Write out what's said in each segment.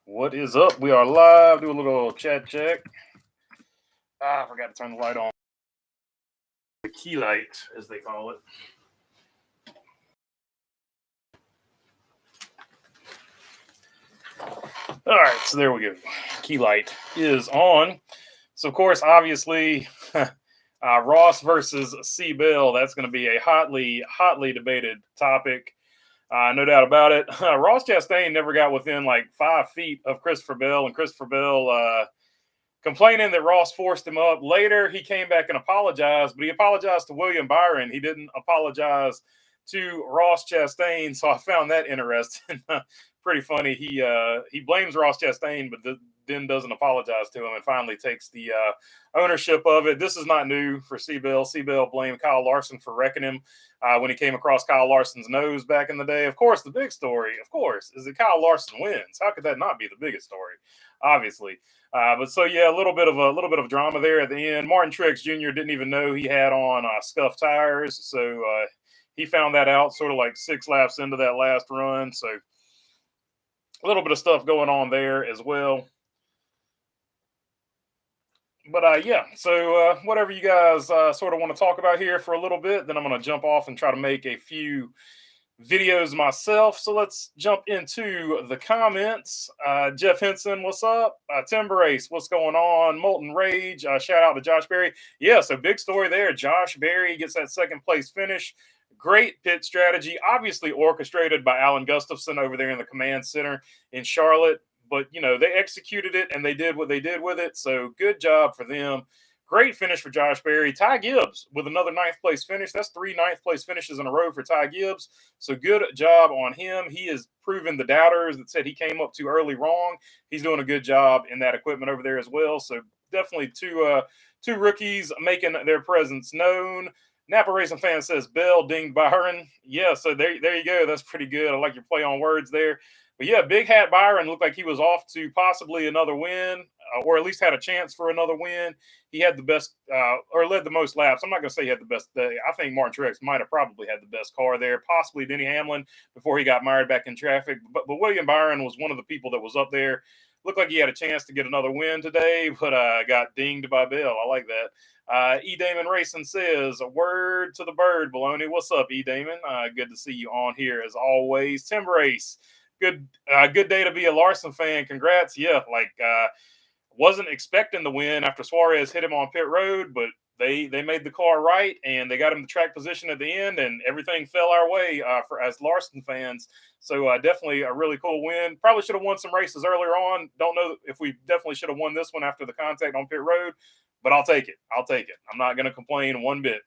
What is up? We are live. Do a little chat check. I forgot to turn the light on. The key light, as they call it. All right, so there we go. Key light is on. So, of course, obviously, Ross versus cbell. That's going to be a hotly debated topic. No doubt about it. Ross Chastain never got within like 5 feet of Christopher Bell, and Christopher Bell complaining that Ross forced him up. Later, he came back and apologized, but he apologized to William Byron. He didn't apologize to Ross Chastain, so I found that interesting. Pretty funny. He blames Ross Chastain, but then doesn't apologize to him and finally takes the ownership of it. This is not new for cbell. Cbell blamed Kyle Larson for wrecking him when he came across Kyle Larson's nose back in the day. Of course, the big story, is that Kyle Larson wins. How could that not be the biggest story? Obviously. But so yeah, a little bit of drama there at the end. Martin Truex Jr. didn't even know he had on scuffed tires, so he found that out sort of like 6 laps into that last run. So a little bit of stuff going on there as well. But yeah, so whatever you guys sort of want to talk about here for a little bit, then I'm going to jump off and try to make a few videos myself. So let's jump into the comments. Jeff Henson, what's up? Tim Brace, what's going on? Molten Rage, shout out to Josh Berry. Yeah, so big story there. Josh Berry gets that second place finish. Great pit strategy, obviously orchestrated by Alan Gustafson over there in the command center in Charlotte. But, they executed it and they did what they did with it. So good job for them. Great finish for Josh Berry. Ty Gibbs with another 9th place finish. That's 3 9th place finishes in a row for Ty Gibbs. So good job on him. He has proven the doubters that said he came up too early wrong. He's doing a good job in that equipment over there as well. So definitely two rookies making their presence known. Napa Racing Fan says Bell dinged Byron. Yeah, so there you go. That's pretty good. I like your play on words there. But yeah, Big Hat Byron looked like he was off to possibly another win, or at least had a chance for another win. He had the best, or led the most laps. I'm not going to say he had the best day. I think Martin Truex might have probably had the best car there, possibly Denny Hamlin before he got mired back in traffic. But William Byron was one of the people that was up there. Looked like he had a chance to get another win today, but got dinged by Bell. I like that. E. Damon Racing says, a word to the bird, Baloney. What's up, E. Damon? Good to see you on here as always. Tim Race. Good day to be a Larson fan. Congrats. Yeah, wasn't expecting the win after Suarez hit him on pit road, but they made the car right and they got him the track position at the end, and everything fell our way for as Larson fans. So definitely a really cool win. Probably should have won some races earlier on. Don't know if we definitely should have won this one after the contact on pit road, but I'll take it. I'm not going to complain one bit.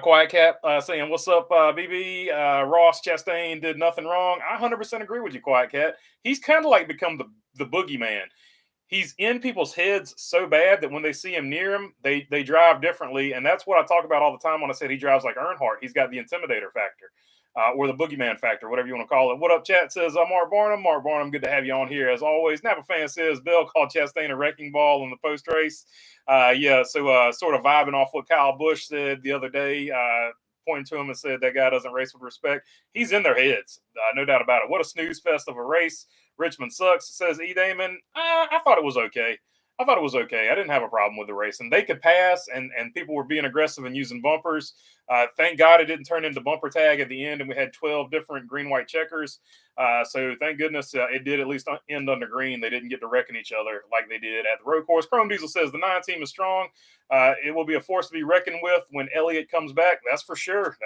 Quiet Cat saying, what's up, BB? Ross Chastain did nothing wrong. I 100% agree with you, Quiet Cat. He's kind of like become the boogeyman. He's in people's heads so bad that when they see him near him, they drive differently. And that's what I talk about all the time when I said he drives like Earnhardt. He's got the intimidator factor. Or the boogeyman factor, whatever you want to call it. What up, chat? Says Mark Barnum. Mark Barnum, good to have you on here as always. Napa Fan says Bill called Chastain a wrecking ball in the post race. Yeah, so sort of vibing off what Kyle Busch said the other day, pointing to him and said that guy doesn't race with respect. He's in their heads, no doubt about it. What a snooze fest of a race. Richmond sucks, says E. Damon. I thought it was okay. I didn't have a problem with the race, and they could pass, and people were being aggressive and using bumpers. Thank God it didn't turn into bumper tag at the end, and we had 12 different green-white checkers. So thank goodness it did at least end under green. They didn't get to wrecking each other like they did at the road course. Chrome Diesel says the 9 team is strong. It will be a force to be reckoned with when Elliott comes back. That's for sure.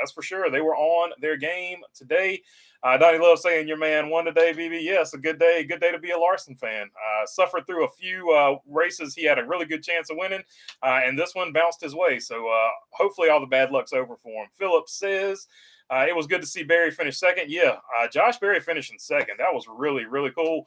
They were on their game today. Donnie Love saying your man won today, BB. Yes, a good day. Good day to be a Larson fan. Suffered through a few races. He had a really good chance of winning, and this one bounced his way. So hopefully all the bad luck's over for him. Phillips says it was good to see Berry finish second. Yeah, Josh Berry finishing second. That was really, really cool.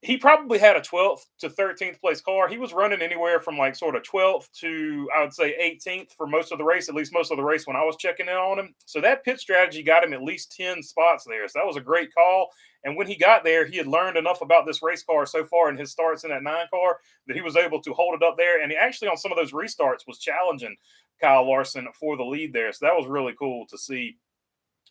He probably had a 12th to 13th place car. He was running anywhere from like sort of 12th to, I would say, 18th for most of the race, at least most of the race when I was checking in on him. So that pit strategy got him at least 10 spots there. So that was a great call. And when he got there, he had learned enough about this race car so far in his starts in that 9 car that he was able to hold it up there. And he actually, on some of those restarts, was challenging Kyle Larson for the lead there. So that was really cool to see.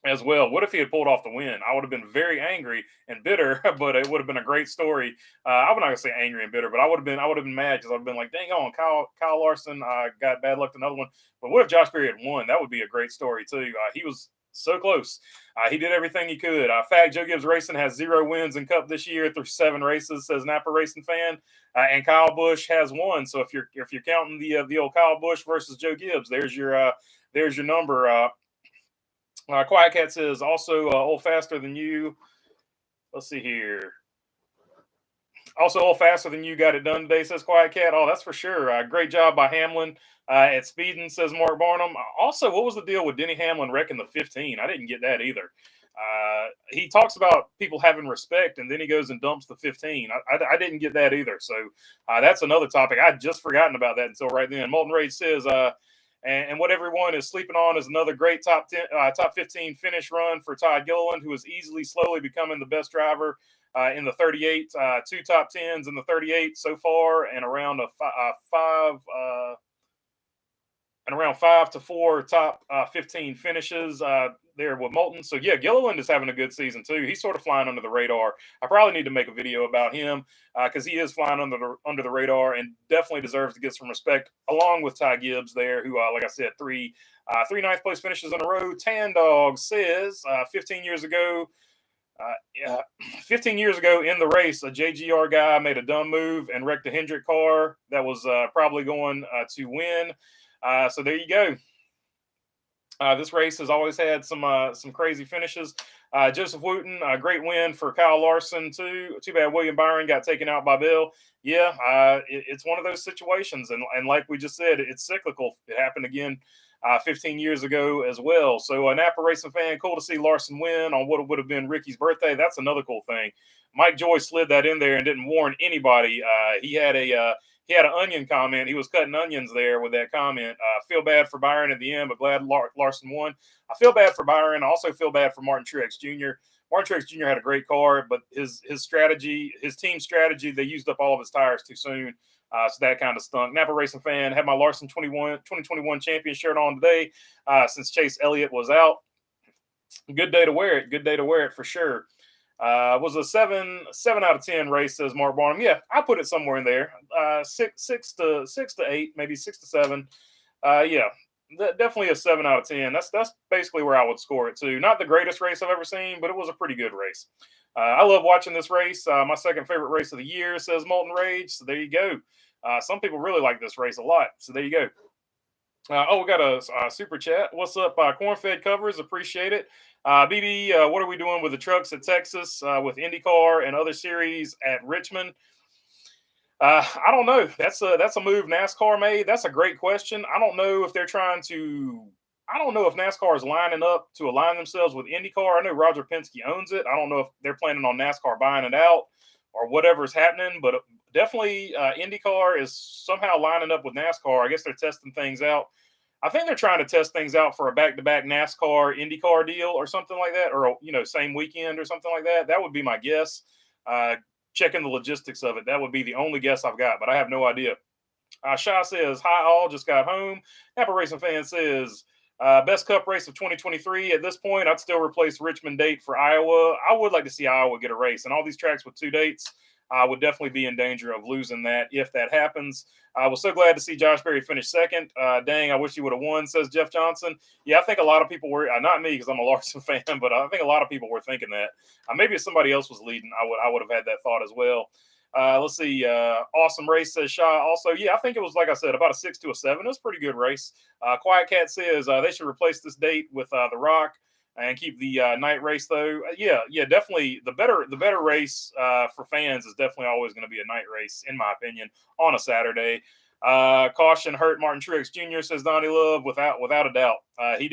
as well. What if he had pulled off the win? I would have been very angry and bitter, but it would have been a great story. I'm not gonna say angry and bitter, but I would have been mad because I'd have been like, dang on, Kyle Larson got bad luck to another one. But what if Josh Berry had won? That would be a great story too. He was so close. He did everything he could. Fact, Joe Gibbs Racing has 0 wins in Cup this year through 7 races, says Napa Racing fan. And Kyle Busch has 1. So if you're counting the old Kyle Busch versus Joe Gibbs, there's your number. Quiet Cat says also old faster than you. Let's see here. Also, old faster than you got it done today, says Quiet Cat. Oh, that's for sure. Great job by Hamlin at speeding, says Mark Barnum. Also, what was the deal with Denny Hamlin wrecking the 15? I didn't get that either. He talks about people having respect, and then he goes and dumps the 15. I didn't get that either. So that's another topic. I'd just forgotten about that until right then. Molten Rage says, and what everyone is sleeping on is another great top 15 finish run for Todd Gilliland, who is easily, slowly becoming the best driver in the 38. 2 top 10s in the 38 so far, and around around 5 to 4 top 15 finishes there with Moulton. So yeah, Gilliland is having a good season too. He's sort of flying under the radar. I probably need to make a video about him because he is flying under the radar and definitely deserves to get some respect, along with Ty Gibbs there, who like I said, three ninth place finishes in a row. Tan Dog says 15 years ago. 15 years ago in the race, a JGR guy made a dumb move and wrecked a Hendrick car that was probably going to win. So there you go. This race has always had some crazy finishes. Joseph Wooten, a great win for Kyle Larson too. Too bad William Byron got taken out by Bill. Yeah, it's one of those situations, and like we just said, it's cyclical. It happened again 15 years ago as well. So a Napa Racing fan, cool to see Larson win on what would have been Ricky's birthday. That's another cool thing. Mike Joy slid that in there and didn't warn anybody. He had an onion comment. He was cutting onions there with that comment. Feel bad for Byron at the end, but glad Larson won. I feel bad for Byron. I also feel bad for Martin Truex Jr. Martin Truex Jr. had a great car, but his strategy, his team strategy, they used up all of his tires too soon. So that kind of stunk. Napa Racing fan, had my Larson 2021 champion shirt on today since Chase Elliott was out. Good day to wear it. Good day to wear it for sure. Was a 7 out of 10 race, says Mark Barnum. Yeah, I put it somewhere in there. 6 to 8, maybe 6 to 7. Yeah, definitely a 7 out of 10. That's basically where I would score it too. Not the greatest race I've ever seen, but it was a pretty good race. I love watching this race. My second favorite race of the year, says Molten Rage. So there you go. Some people really like this race a lot. So there you go. We got a super chat. What's up, Cornfed Covers? Appreciate it. BB, what are we doing with the trucks at Texas with IndyCar and other series at Richmond? I don't know. That's a move NASCAR made. That's a great question. I don't know if they're trying to. I don't know if NASCAR is lining up to align themselves with IndyCar. I know Roger Penske owns it. I don't know if they're planning on NASCAR buying it out or whatever's happening, but definitely IndyCar is somehow lining up with NASCAR. I guess they're testing things out. I think they're trying to test things out for a back-to-back NASCAR IndyCar deal or something like that, or same weekend or something like that. That would be my guess. Checking the logistics of it, that would be the only guess I've got, but I have no idea. Shah says, "Hi all, just got home." Napa Racing fan says, "Best Cup race of 2023. At this point, I'd still replace Richmond date for Iowa. I would like to see Iowa get a race, and all these tracks with 2 dates would definitely be in danger of losing that if that happens." I was so glad to see Josh Berry finish second. Dang, I wish he would have won, says Jeff Johnson. Yeah, I think a lot of people were, not me because I'm a Larson fan, but I think a lot of people were thinking that. Maybe if somebody else was leading, I would have had that thought as well. Let's see. Awesome race, says Shaw. Also, yeah, I think it was, like I said, about a 6 to a 7. It was a pretty good race. Quiet Cat says they should replace this date with The Rock and keep the night race though. Yeah, definitely the better race for fans is definitely always going to be a night race, in my opinion, on a Saturday. Caution hurt Martin Truex Jr., says Donnie Love, without a doubt. He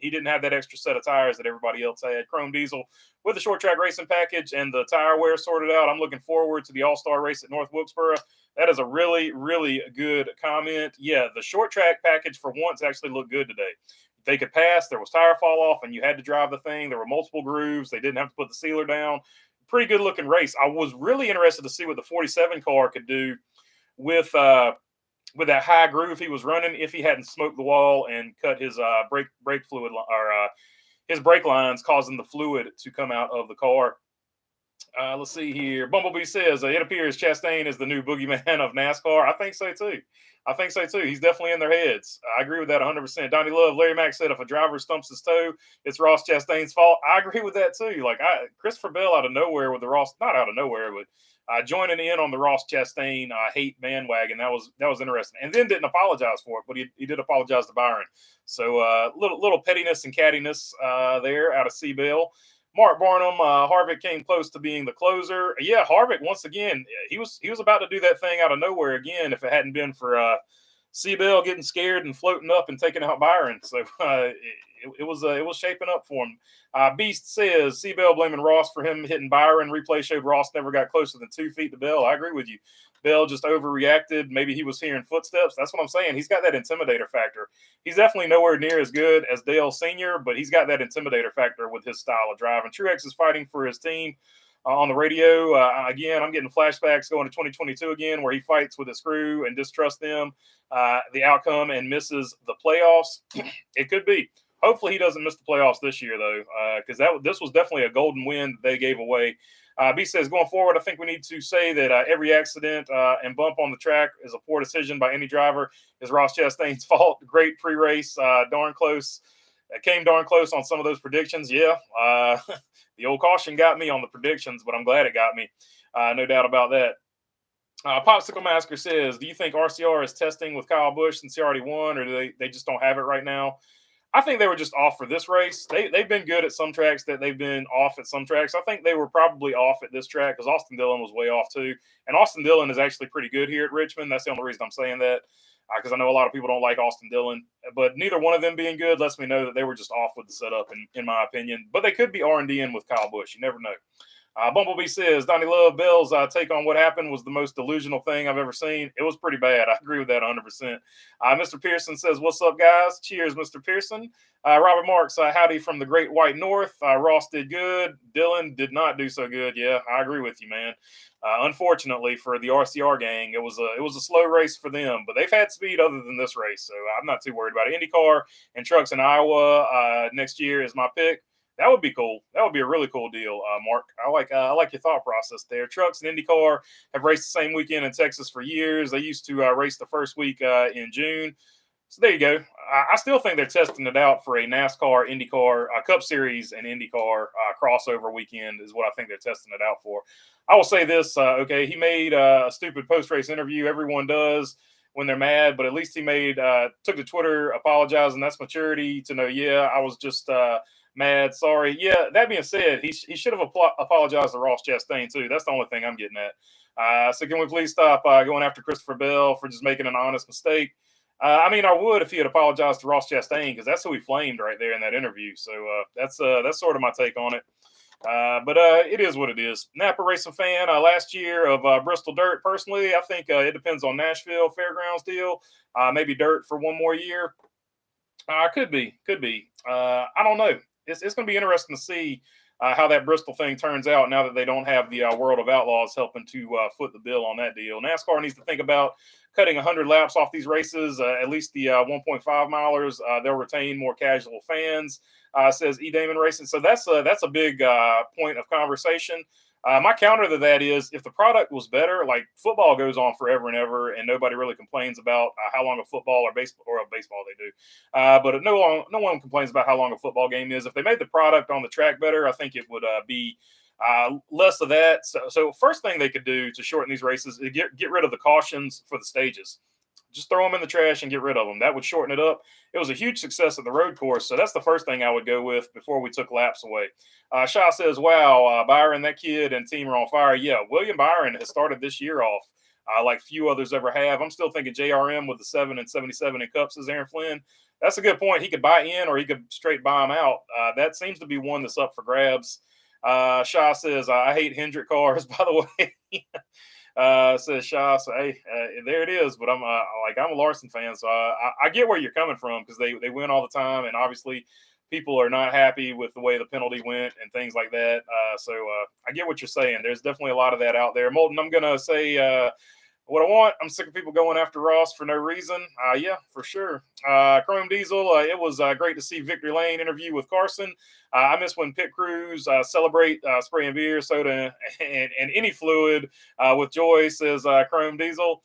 didn't have that extra set of tires that everybody else had. Chrome Diesel with the short track racing package and the tire wear sorted out. I'm looking forward to the All-Star race at North Wilkesboro. That is a really, really good comment. Yeah, the short track package for once actually looked good today. They could pass. There was tire fall off, and you had to drive the thing. There were multiple grooves. They didn't have to put the sealer down. Pretty good looking race. I was really interested to see what the 47 car could do with that high groove he was running if he hadn't smoked the wall and cut his brake fluid or his brake lines causing the fluid to come out of the car. Let's see here. Bumblebee says, it appears Chastain is the new boogeyman of NASCAR. I think so too. He's definitely in their heads. I agree with that 100%. Donnie Love, Larry Mack said if a driver stumps his toe, it's Ross Chastain's fault. I agree with that too. Like Christopher Bell out of nowhere with the Ross, not out of nowhere, but joining in on the Ross Chastain hate bandwagon. That was interesting. And then didn't apologize for it, but he did apologize to Byron. So little pettiness and cattiness there out of cbell. Mark Barnum, Harvick came close to being the closer. Yeah, Harvick, once again, he was about to do that thing out of nowhere again if it hadn't been for cbell getting scared and floating up and taking out Byron. So it was shaping up for him. Beast says, cbell blaming Ross for him hitting Byron. Replay showed Ross never got closer than 2 feet to Bell. I agree with you. Bell just overreacted. Maybe he was hearing footsteps. That's what I'm saying. He's got that intimidator factor. He's definitely nowhere near as good as Dale Sr., but he's got that intimidator factor with his style of driving. Truex is fighting for his team on the radio. Again, I'm getting flashbacks going to 2022 again, where he fights with his crew and distrusts them, the outcome, and misses the playoffs. It could be. Hopefully he doesn't miss the playoffs this year, though, because this was definitely a golden win that they gave away. B says, going forward, I think we need to say that every accident and bump on the track is a poor decision by any driver. Is Ross Chastain's fault. Great pre-race, darn close. Came darn close on some of those predictions. Yeah, the old caution got me on the predictions, but I'm glad it got me. No doubt about that. Popsicle Masker says, do you think RCR is testing with Kyle Busch since he already won, or do they just don't have it right now? I think they were just off for this race. They've been good at some tracks, that they've been off at some tracks. I think they were probably off at this track because Austin Dillon was way off too. And Austin Dillon is actually pretty good here at Richmond. That's the only reason I'm saying that, because I know a lot of people don't like Austin Dillon. But neither one of them being good lets me know that they were just off with the setup, in my opinion. But they could be R&D-ing with Kyle Busch. You never know. Bumblebee says, Donnie Love, Bell's take on what happened was the most delusional thing I've ever seen. It was pretty bad. I agree with that 100%. Mr. Pearson says, what's up, guys? Cheers, Mr. Pearson. Robert Marks, howdy from the Great White North. Ross did good. Dillon did not do so good. Yeah, I agree with you, man. Unfortunately for the RCR gang, it was a slow race for them, but they've had speed other than this race, so I'm not too worried about it. IndyCar and trucks in Iowa next year is my pick. That would be cool. That would be a really cool deal, Mark. I like your thought process there. Trucks and IndyCar have raced the same weekend in Texas for years. They used to race the first week in June. So there you go. I still think they're testing it out for a NASCAR, IndyCar, Cup Series, and IndyCar crossover weekend is what I think they're testing it out for. I will say this, okay, he made a stupid post-race interview. Everyone does when they're mad, but at least he took to Twitter apologizing. That's maturity to know, yeah, I was just mad, sorry. Yeah, that being said, he should have apologized to Ross Chastain too. That's the only thing I'm getting at. So can we please stop going after Christopher Bell for just making an honest mistake? I mean, I would if he had apologized to Ross Chastain, because that's who he flamed right there in that interview. So that's sort of my take on it. But it is what it is. Napa Racing fan, last year of Bristol Dirt, personally, I think it depends on Nashville Fairgrounds deal. Maybe Dirt for one more year. Could be. I don't know. It's going to be interesting to see how that Bristol thing turns out now that they don't have the World of Outlaws helping to foot the bill on that deal. NASCAR needs to think about cutting 100 laps off these races, at least the 1.5 milers. They'll retain more casual fans, says E. Damon Racing. So that's a big point of conversation. My counter to that is, if the product was better, like football goes on forever and ever, and nobody really complains about how long a football or baseball they do. But no one complains about how long a football game is. If they made the product on the track better, I think it would be less of that. So first thing they could do to shorten these races is get rid of the cautions for the stages. Just throw them in the trash and get rid of them. That would shorten it up. It was a huge success at the road course, so that's the first thing I would go with before we took laps away. Shaw says, wow, Byron, that kid and team are on fire. Yeah, William Byron has started this year off like few others ever have. I'm still thinking JRM with the 7 and 77 in Cups is Aaron Flynn. That's a good point. He could buy in or he could straight buy him out. That seems to be one that's up for grabs. Shaw says, I hate Hendrick cars, by the way. Says Shaw, so hey, there it is. But I'm a Larson fan, so I get where you're coming from, because they win all the time, and obviously people are not happy with the way the penalty went and things like that. So I get what you're saying. There's definitely a lot of that out there. Molten, I'm gonna say What I want, I'm sick of people going after Ross for no reason. Yeah, for sure. Chrome Diesel, it was great to see Victory Lane interview with Carson. I miss when pit crews celebrate spraying beer, soda, and any fluid with joy, says Chrome Diesel.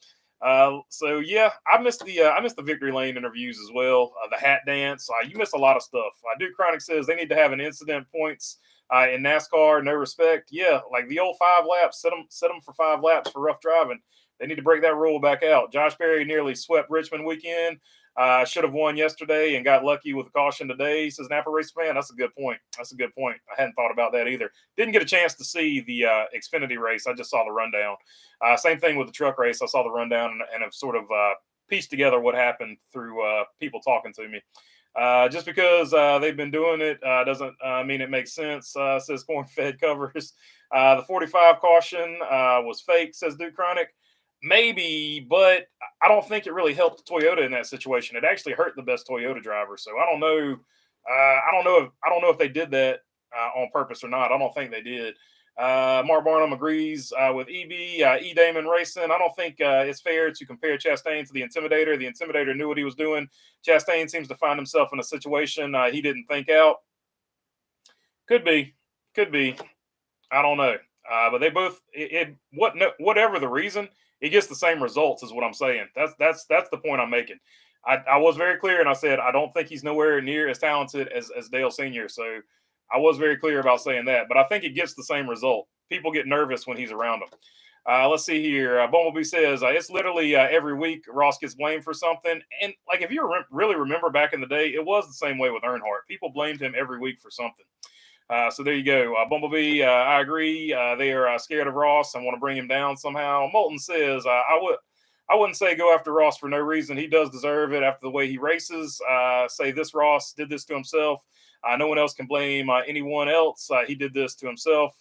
So yeah, I missed the Victory Lane interviews as well. The hat dance, you miss a lot of stuff. Duke Chronic says they need to have an incident points in NASCAR. No respect. Yeah, like the old 5 laps. Set them for 5 laps for rough driving. They need to break that rule back out. Josh Berry nearly swept Richmond weekend. Should have won yesterday and got lucky with a caution today. He says, Napa race fan. That's a good point. That's a good point. I hadn't thought about that either. Didn't get a chance to see the Xfinity race. I just saw the rundown. Same thing with the truck race. I saw the rundown and have sort of pieced together what happened through people talking to me. Just because they've been doing it doesn't mean it makes sense, says Corn Fed Covers. The 45 caution was fake, says Duke Chronic. Maybe, but I don't think it really helped Toyota in that situation. It actually hurt the best Toyota driver. So I don't know. I don't know if they did that on purpose or not. I don't think they did. Mark Barnum agrees with EB. E. Damon Racing. I don't think it's fair to compare Chastain to the Intimidator. The Intimidator knew what he was doing. Chastain seems to find himself in a situation he didn't think out. Could be. I don't know. But they both. Whatever the reason, it gets the same results, is what I'm saying. That's the point I'm making. I was very clear, and I said I don't think he's nowhere near as talented as Dale Sr. So I was very clear about saying that. But I think it gets the same result. People get nervous when he's around them. Let's see here. Bumblebee says it's literally every week Ross gets blamed for something. And like if you really remember back in the day, it was the same way with Earnhardt. People blamed him every week for something. So there you go. Bumblebee, I agree. They are scared of Ross and want to bring him down somehow. Moulton says, I wouldn't say go after Ross for no reason. He does deserve it after the way he races. Say this Ross did this to himself. No one else can blame anyone else. He did this to himself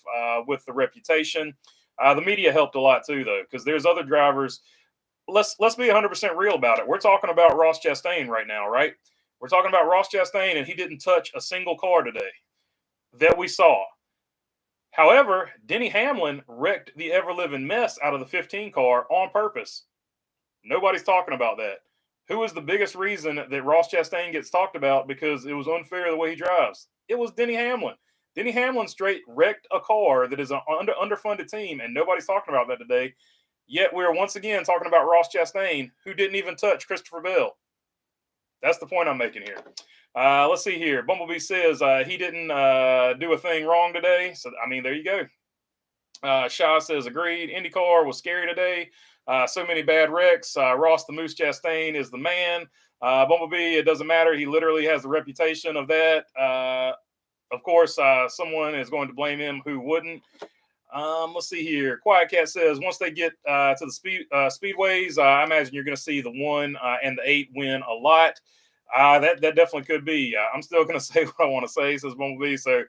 with the reputation. The media helped a lot too, though, because there's other drivers. Let's be 100% real about it. We're talking about Ross Chastain right now, right? We're talking about Ross Chastain, and he didn't touch a single car today that we saw. However, Denny Hamlin wrecked the ever-living mess out of the 15 car on purpose. Nobody's talking about that. Who is the biggest reason that Ross Chastain gets talked about because it was unfair the way he drives? It was Denny Hamlin. Denny Hamlin straight wrecked a car that is an underfunded team, and nobody's talking about that today. Yet we're once again talking about Ross Chastain, who didn't even touch Christopher Bell. That's the point I'm making here. Let's see here. Bumblebee says he didn't do a thing wrong today. So, I mean, there you go. Shaw says, agreed. IndyCar was scary today. So many bad wrecks. Ross the Moose Chastain is the man. Bumblebee, it doesn't matter. He literally has the reputation of that. Of course, someone is going to blame him who wouldn't. Let's see here. Quiet Cat says, once they get to the speedways, I imagine you're going to see the 1 and the 8 win a lot. That definitely could be. I'm still going to say what I want to say, says Bumblebee. So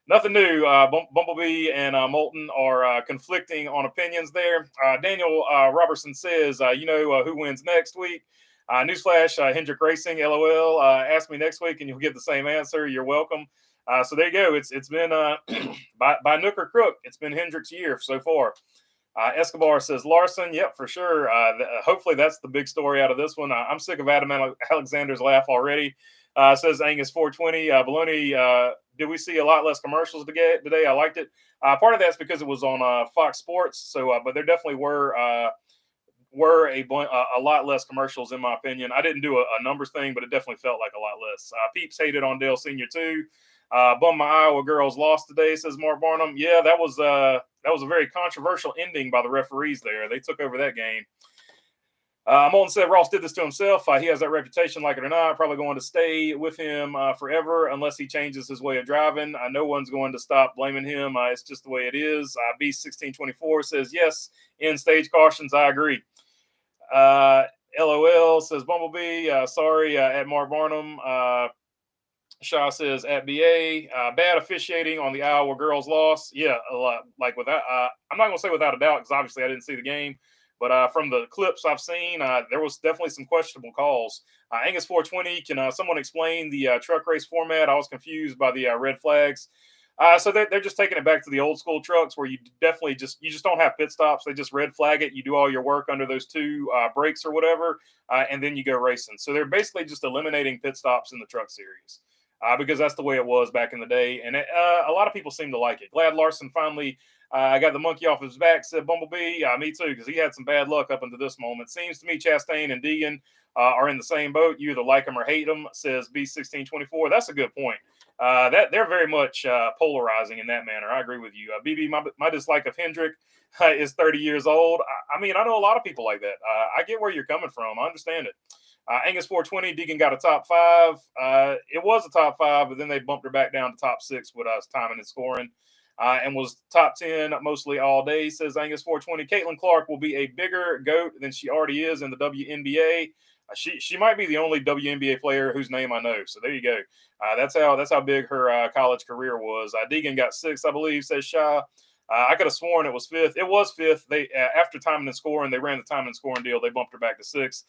nothing new. Bumblebee and Moulton are conflicting on opinions there. Daniel Robertson says, who wins next week? Newsflash, Hendrick Racing, LOL. Ask me next week and you'll get the same answer. You're welcome. So there you go. It's been by nook or crook. It's been Hendrick's year so far. Escobar says Larson. Yep, for sure. Hopefully that's the big story out of this one. I'm sick of Adam Alexander's laugh already. Says Angus 420. Baloney, did we see a lot less commercials today? I liked it. Part of that's because it was on Fox Sports. So, but there definitely were a lot less commercials in my opinion. I didn't do a numbers thing, but it definitely felt like a lot less. Peeps hated on Dale Sr. too. Bum my Iowa girls lost today, says Mark Barnum. Yeah, that was a very controversial ending by the referees there. They took over that game. Moulton said Ross did this to himself. He has that reputation, like it or not. Probably going to stay with him forever unless he changes his way of driving. No one's going to stop blaming him. It's just the way it is. B1624 says, yes, in stage cautions, I agree. LOL says Bumblebee. Sorry, at Mark Barnum. Shaw says at BA, bad officiating on the Iowa girls loss. Yeah, a lot. Like without, I'm not going to say without a doubt because obviously I didn't see the game, but from the clips I've seen, there was definitely some questionable calls. Angus 420, can someone explain the truck race format? I was confused by the red flags. So they're just taking it back to the old school trucks where you definitely you just don't have pit stops. They just red flag it. You do all your work under those two brakes or whatever, and then you go racing. So they're basically just eliminating pit stops in the truck series because that's the way it was back in the day. And a lot of people seem to like it. Glad Larson finally got the monkey off his back, said Bumblebee. Me too, because he had some bad luck up until this moment. Seems to me Chastain and Deegan are in the same boat. You either like them or hate them, says B1624. That's a good point. That they're very much polarizing in that manner. I agree with you. BB, my dislike of Hendrick is 30 years old. I mean, I know a lot of people like that. I get where you're coming from. I understand it. Angus 420, Deegan got a top 5. It was a top 5, but then they bumped her back down to top 6 with us timing and scoring. And was top 10 mostly all day, says Angus 420. Caitlin Clark will be a bigger GOAT than she already is in the WNBA. She might be the only WNBA player whose name I know. So there you go. That's how big her college career was. Deegan got 6th, I believe, says Shaw. I could have sworn it was 5th. It was 5th. They after timing and scoring, they ran the timing and scoring deal. They bumped her back to 6th.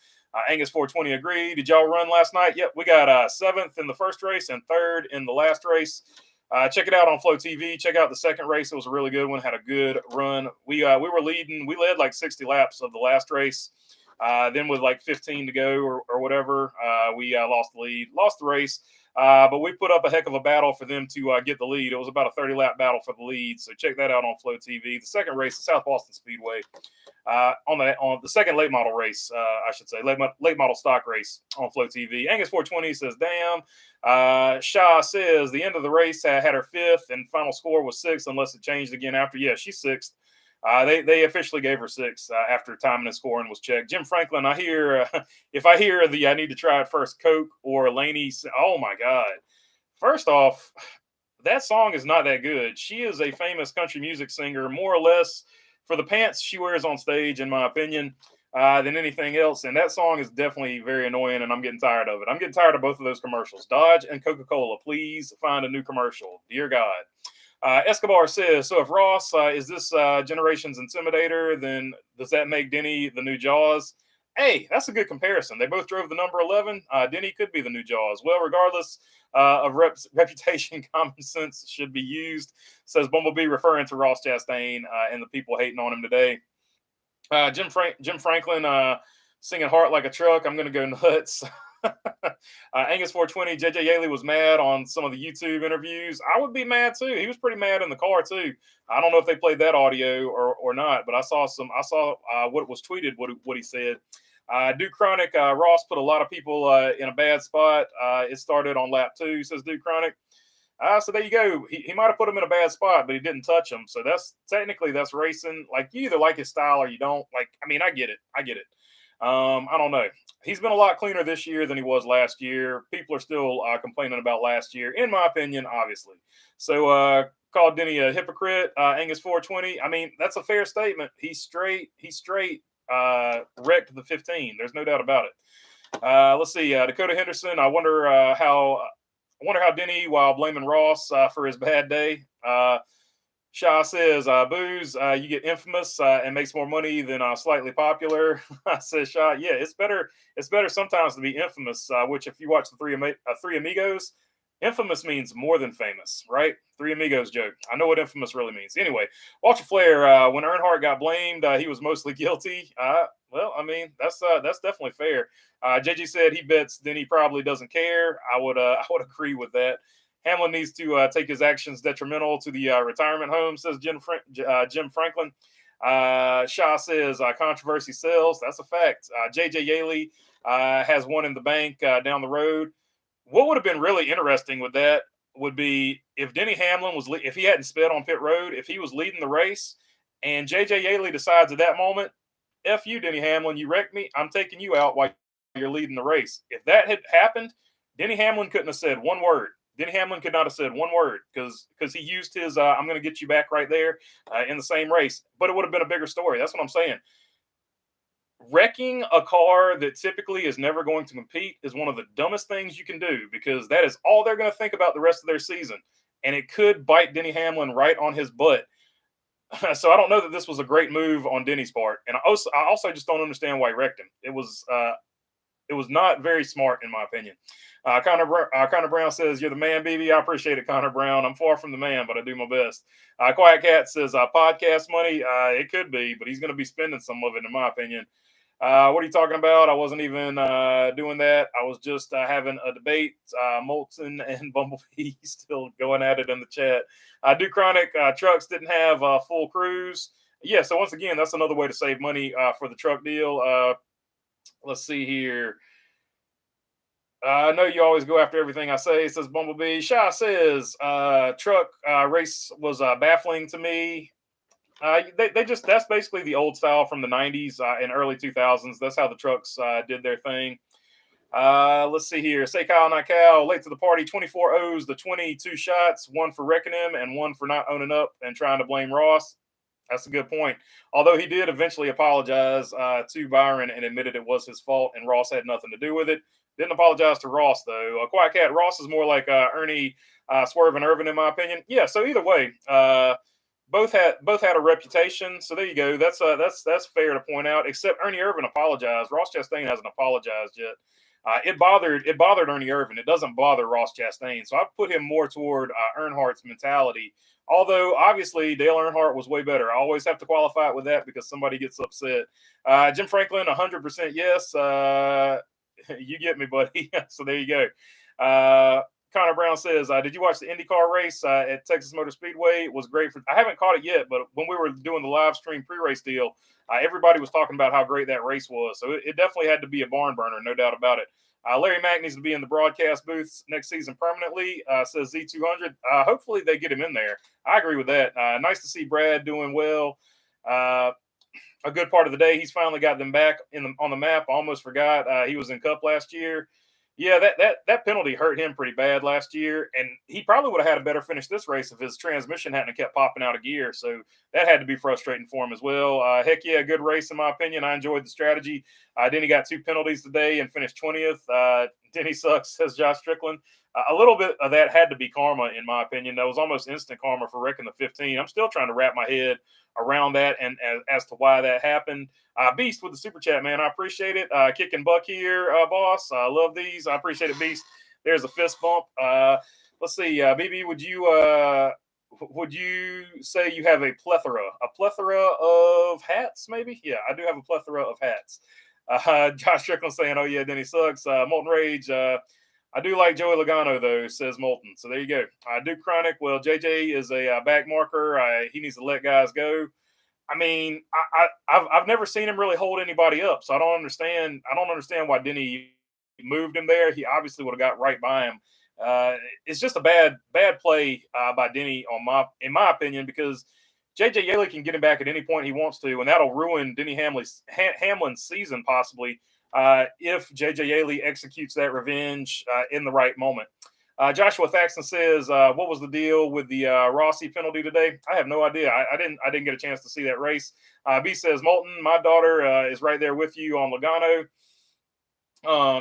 Angus 420 agreed. Did y'all run last night? Yep, we got 7th in the first race and 3rd in the last race. Check it out on Flow TV. Check out the second race. It was a really good one. Had a good run. We were leading. We led like 60 laps of the last race. Then with like 15 to go or whatever, we lost the lead, lost the race. But we put up a heck of a battle for them to get the lead. It was about a 30-lap battle for the lead. So check that out on Flow TV. The second race, the South Boston Speedway, on the second late model race, I should say, late model stock race on Flow TV. Angus 420 says, damn. Shaw says the end of the race had her 5th and final score was 6th unless it changed again after. Yeah, she's 6th. They officially gave her 6 after timing and scoring was checked. Jim Franklin, I hear if I hear the I need to try it first, Coke or Laney. Oh my God! First off, that song is not that good. She is a famous country music singer, more or less for the pants she wears on stage, in my opinion, than anything else. And that song is definitely very annoying, and I'm getting tired of it. I'm getting tired of both of those commercials. Dodge and Coca-Cola, please find a new commercial. Dear God. Escobar says, so if Ross is this generation's Intimidator, then does that make Denny the new Jaws? Hey, that's a good comparison. They both drove the number 11. Denny could be the new Jaws. Well, regardless of reputation, common sense should be used, says Bumblebee, referring to Ross Chastain and the people hating on him today. Jim Franklin singing Heart Like a Truck. I'm going to go nuts. Angus 420, JJ Yaley was mad on some of the YouTube interviews. I would be mad too. He was pretty mad in the car too. I don't know if they played that audio or not, but I saw what was tweeted, what he said. Duke Chronic, Ross put a lot of people in a bad spot. It started on lap 2, says Duke Chronic. So there you go. He might have put him in a bad spot, but he didn't touch him. So that's racing. Like, you either like his style or you don't. Like, I mean, I get it. I don't know. He's been a lot cleaner this year than he was last year. People are still complaining about last year, in my opinion, obviously. So called Denny a hypocrite. Angus 420. I mean, that's a fair statement. He's straight wrecked the 15. There's no doubt about it. Let's see. Dakota Henderson. I wonder how Denny, while blaming Ross for his bad day. Shaw says, booze, you get infamous and makes more money than slightly popular. Says Shaw, yeah, it's better sometimes to be infamous, which if you watch the Three Amigos, infamous means more than famous, right? Three Amigos joke. I know what infamous really means. Anyway, Walter Flair, when Earnhardt got blamed, he was mostly guilty. Well, I mean, that's definitely fair. JG said he bets Denny probably doesn't care. I would agree with that. Hamlin needs to take his actions detrimental to the retirement home, says Jim Franklin. Shaw says controversy sells. That's a fact. JJ Yaley has one in the bank down the road. What would have been really interesting with that would be if Denny Hamlin if he hadn't sped on pit road, if he was leading the race, and JJ Yaley decides at that moment, F you, Denny Hamlin, you wrecked me. I'm taking you out while you're leading the race. If that had happened, Denny Hamlin couldn't have said one word. Denny Hamlin could not have said one word because he used his I'm going to get you back right there in the same race. But it would have been a bigger story. That's what I'm saying. Wrecking a car that typically is never going to compete is one of the dumbest things you can do because that is all they're going to think about the rest of their season. And it could bite Denny Hamlin right on his butt. So I don't know that this was a great move on Denny's part. And I also just don't understand why he wrecked him. It was not very smart in my opinion. Connor Brown says, "You're the man, BB." I appreciate it, Connor Brown. I'm far from the man, but I do my best. Quiet Cat says, "Podcast money." It could be, but he's going to be spending some of it, in my opinion. What are you talking about? I wasn't even doing that. I was just having a debate. Molten and Bumblebee still going at it in the chat. Duke Chronic, trucks didn't have full crews. Yeah, so once again, that's another way to save money for the truck deal. Let's see here. I know you always go after everything I say, says Bumblebee. Shy says, truck race was baffling to me. They just, that's basically the old style from the 90s and early 2000s. That's how the trucks did their thing. Let's see here. Say Kyle, not Cal. Late to the party. 24 O's the 22 shots, one for wrecking him and one for not owning up and trying to blame Ross. That's a good point. Although he did eventually apologize to Byron and admitted it was his fault and Ross had nothing to do with it. Didn't apologize to Ross, though. Quiet Cat, Ross is more like Ernie, Swerve, and Irvin, in my opinion. Yeah, so either way, both had a reputation. So there you go. That's fair to point out. Except Ernie Irvin apologized. Ross Chastain hasn't apologized yet. It bothered Ernie Irvin. It doesn't bother Ross Chastain. So I put him more toward Earnhardt's mentality. Although obviously Dale Earnhardt was way better. I always have to qualify it with that because somebody gets upset. Jim Franklin, 100% yes. You get me, buddy. So there you go. Connor Brown says, "Did you watch the IndyCar race at Texas Motor Speedway? It was great. I haven't caught it yet, but when we were doing the live stream pre-race deal, everybody was talking about how great that race was. So it definitely had to be a barn burner, no doubt about it. Larry Mack needs to be in the broadcast booths next season permanently," says Z200. Hopefully they get him in there. I agree with that. Nice to see Brad doing well. A good part of the day, he's finally got them back on the map. I almost forgot he was in Cup last year. Yeah, that penalty hurt him pretty bad last year, and he probably would have had a better finish this race if his transmission hadn't kept popping out of gear. So that had to be frustrating for him as well. Heck yeah, good race in my opinion. I enjoyed the strategy. Denny got 2 penalties today and finished 20th. Denny sucks, says Josh Strickland. A little bit of that had to be karma, in my opinion. That was almost instant karma for wrecking the 15. I'm still trying to wrap my head around that and as to why that happened. Beast with the super chat, man. I appreciate it. Kicking buck here, boss. I love these. I appreciate it, Beast. There's a fist bump. Let's see. BB, would you say you have a plethora of hats? Maybe. Yeah, I do have a plethora of hats. Josh Strickland saying, "Oh yeah, Denny sucks." Molten Rage. I do like Joey Logano, though, says Molten. So there you go. Duke Chronic. Well, JJ is a back marker. He needs to let guys go. I mean, I've never seen him really hold anybody up, so I don't understand why Denny moved him there. He obviously would have got right by him. It's just a bad play by Denny in my opinion, because JJ Yeley can get him back at any point he wants to, and that'll ruin Denny Hamlin's season possibly. If JJ Yeley executes that revenge in the right moment. Joshua Thaxton says, "What was the deal with the Rossi penalty today?" I have no idea. I didn't get a chance to see that race. B says, "Molten, my daughter is right there with you on Logano."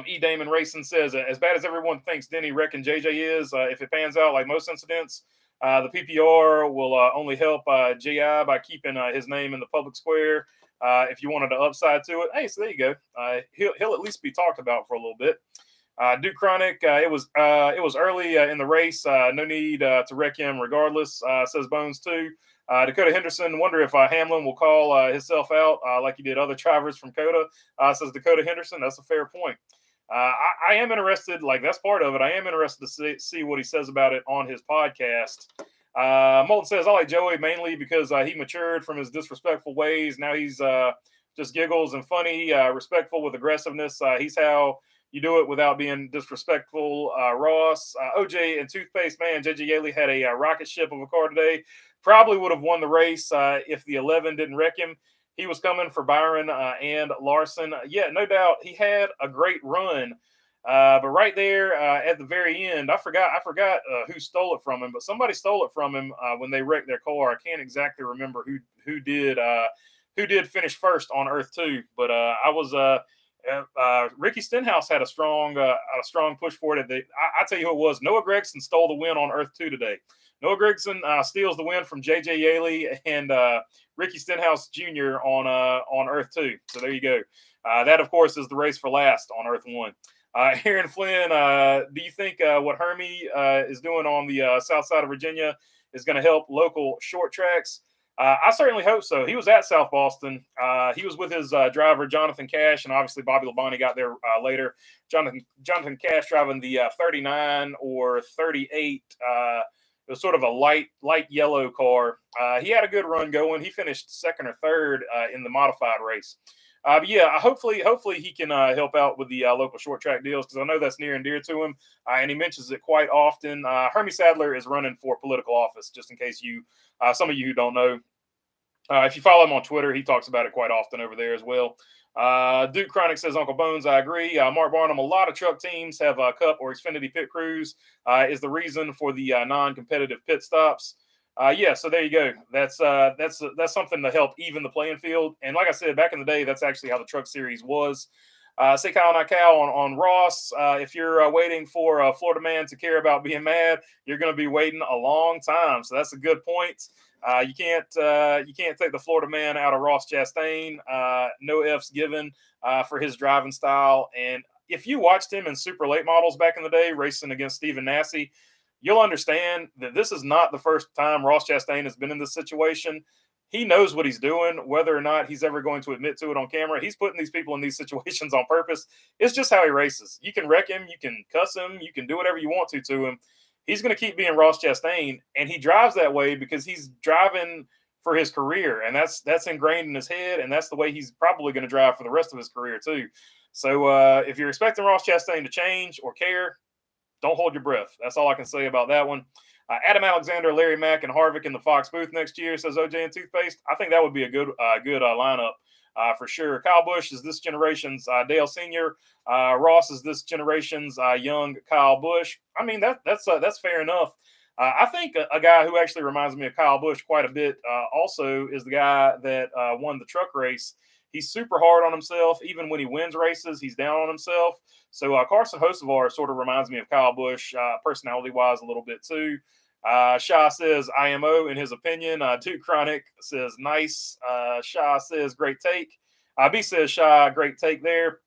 E. Damon Racing says, "As bad as everyone thinks Denny wrecking JJ is, if it pans out like most incidents, the PPR will only help JI by keeping his name in the public square. If you wanted to upside to it, hey, so there you go. He'll at least be talked about for a little bit." Duke Chronic, it was early in the race. No need to wreck him regardless, says Bones too. Dakota Henderson, wonder if Hamlin will call himself out like he did other drivers from Coda, says Dakota Henderson. That's a fair point. I am interested, like that's part of it. I am interested to see what he says about it on his podcast. Molten says, "I like Joey mainly because he matured from his disrespectful ways. Now he's just giggles and funny, respectful with aggressiveness. He's how you do it without being disrespectful." Ross, OJ, and Toothpaste, man, JJ Yeley had a rocket ship of a car today. Probably would have won the race if the 11 didn't wreck him. He was coming for Byron and Larson. Yeah, no doubt. He had a great run. But right there at the very end, I forgot who stole it from him, but somebody stole it from him when they wrecked their car. I can't exactly remember who did finish first on Earth 2, but I was Ricky Stenhouse had a strong push for it. I tell you who it was. Noah Gregson stole the win on Earth 2 today. Noah Grigson steals the win from J.J. Yaley and Ricky Stenhouse Jr. on Earth 2. So there you go. That, of course, is the race for last on Earth 1. Aaron Flynn, do you think what Hermie is doing on the south side of Virginia is going to help local short tracks? I certainly hope so. He was at South Boston. He was with his driver, Jonathan Cash, and obviously Bobby Labonte got there later. Jonathan Cash driving the 39 or 38. It was sort of a light yellow car. He had a good run going. He finished second or third in the modified race. But yeah, hopefully he can help out with the local short track deals, because I know that's near and dear to him, and he mentions it quite often. Hermie Sadler is running for political office, just in case some of you who don't know. If you follow him on Twitter, he talks about it quite often over there as well. Duke Chronic says, Uncle Bones, I agree. Mark Barnum, a lot of truck teams have Cup or Xfinity pit crews. Is the reason for the non-competitive pit stops. Yeah, so there you go. That's something to help even the playing field. And like I said, back in the day, that's actually how the Truck Series was. Say Kyle, not Cal on Ross. If you're waiting for a Florida man to care about being mad, you're going to be waiting a long time. So that's a good point. You can't take the Florida man out of Ross Chastain. No F's given for his driving style. And if you watched him in super late models back in the day, racing against Stephen Nasse, you'll understand that this is not the first time Ross Chastain has been in this situation. He knows what he's doing, whether or not he's ever going to admit to it on camera. He's putting these people in these situations on purpose. It's just how he races. You can wreck him. You can cuss him. You can do whatever you want to him. He's going to keep being Ross Chastain, and he drives that way because he's driving for his career, and that's ingrained in his head, and that's the way he's probably going to drive for the rest of his career too. So if you're expecting Ross Chastain to change or care, don't hold your breath. That's all I can say about that one. Adam Alexander, Larry Mack, and Harvick in the Fox booth next year, says OJ and Toothpaste. I think that would be a good lineup for sure. Kyle Busch is this generation's Dale Sr. Ross is this generation's young Kyle Busch. I mean, that's fair enough. I think a guy who actually reminds me of Kyle Busch quite a bit also is the guy that won the truck race. He's super hard on himself. Even when he wins races, he's down on himself. So Carson Hocevar sort of reminds me of Kyle Busch personality-wise a little bit too. Shaw says IMO in his opinion. Duke Chronic says nice. Shaw says great take. B says Shaw, great take there.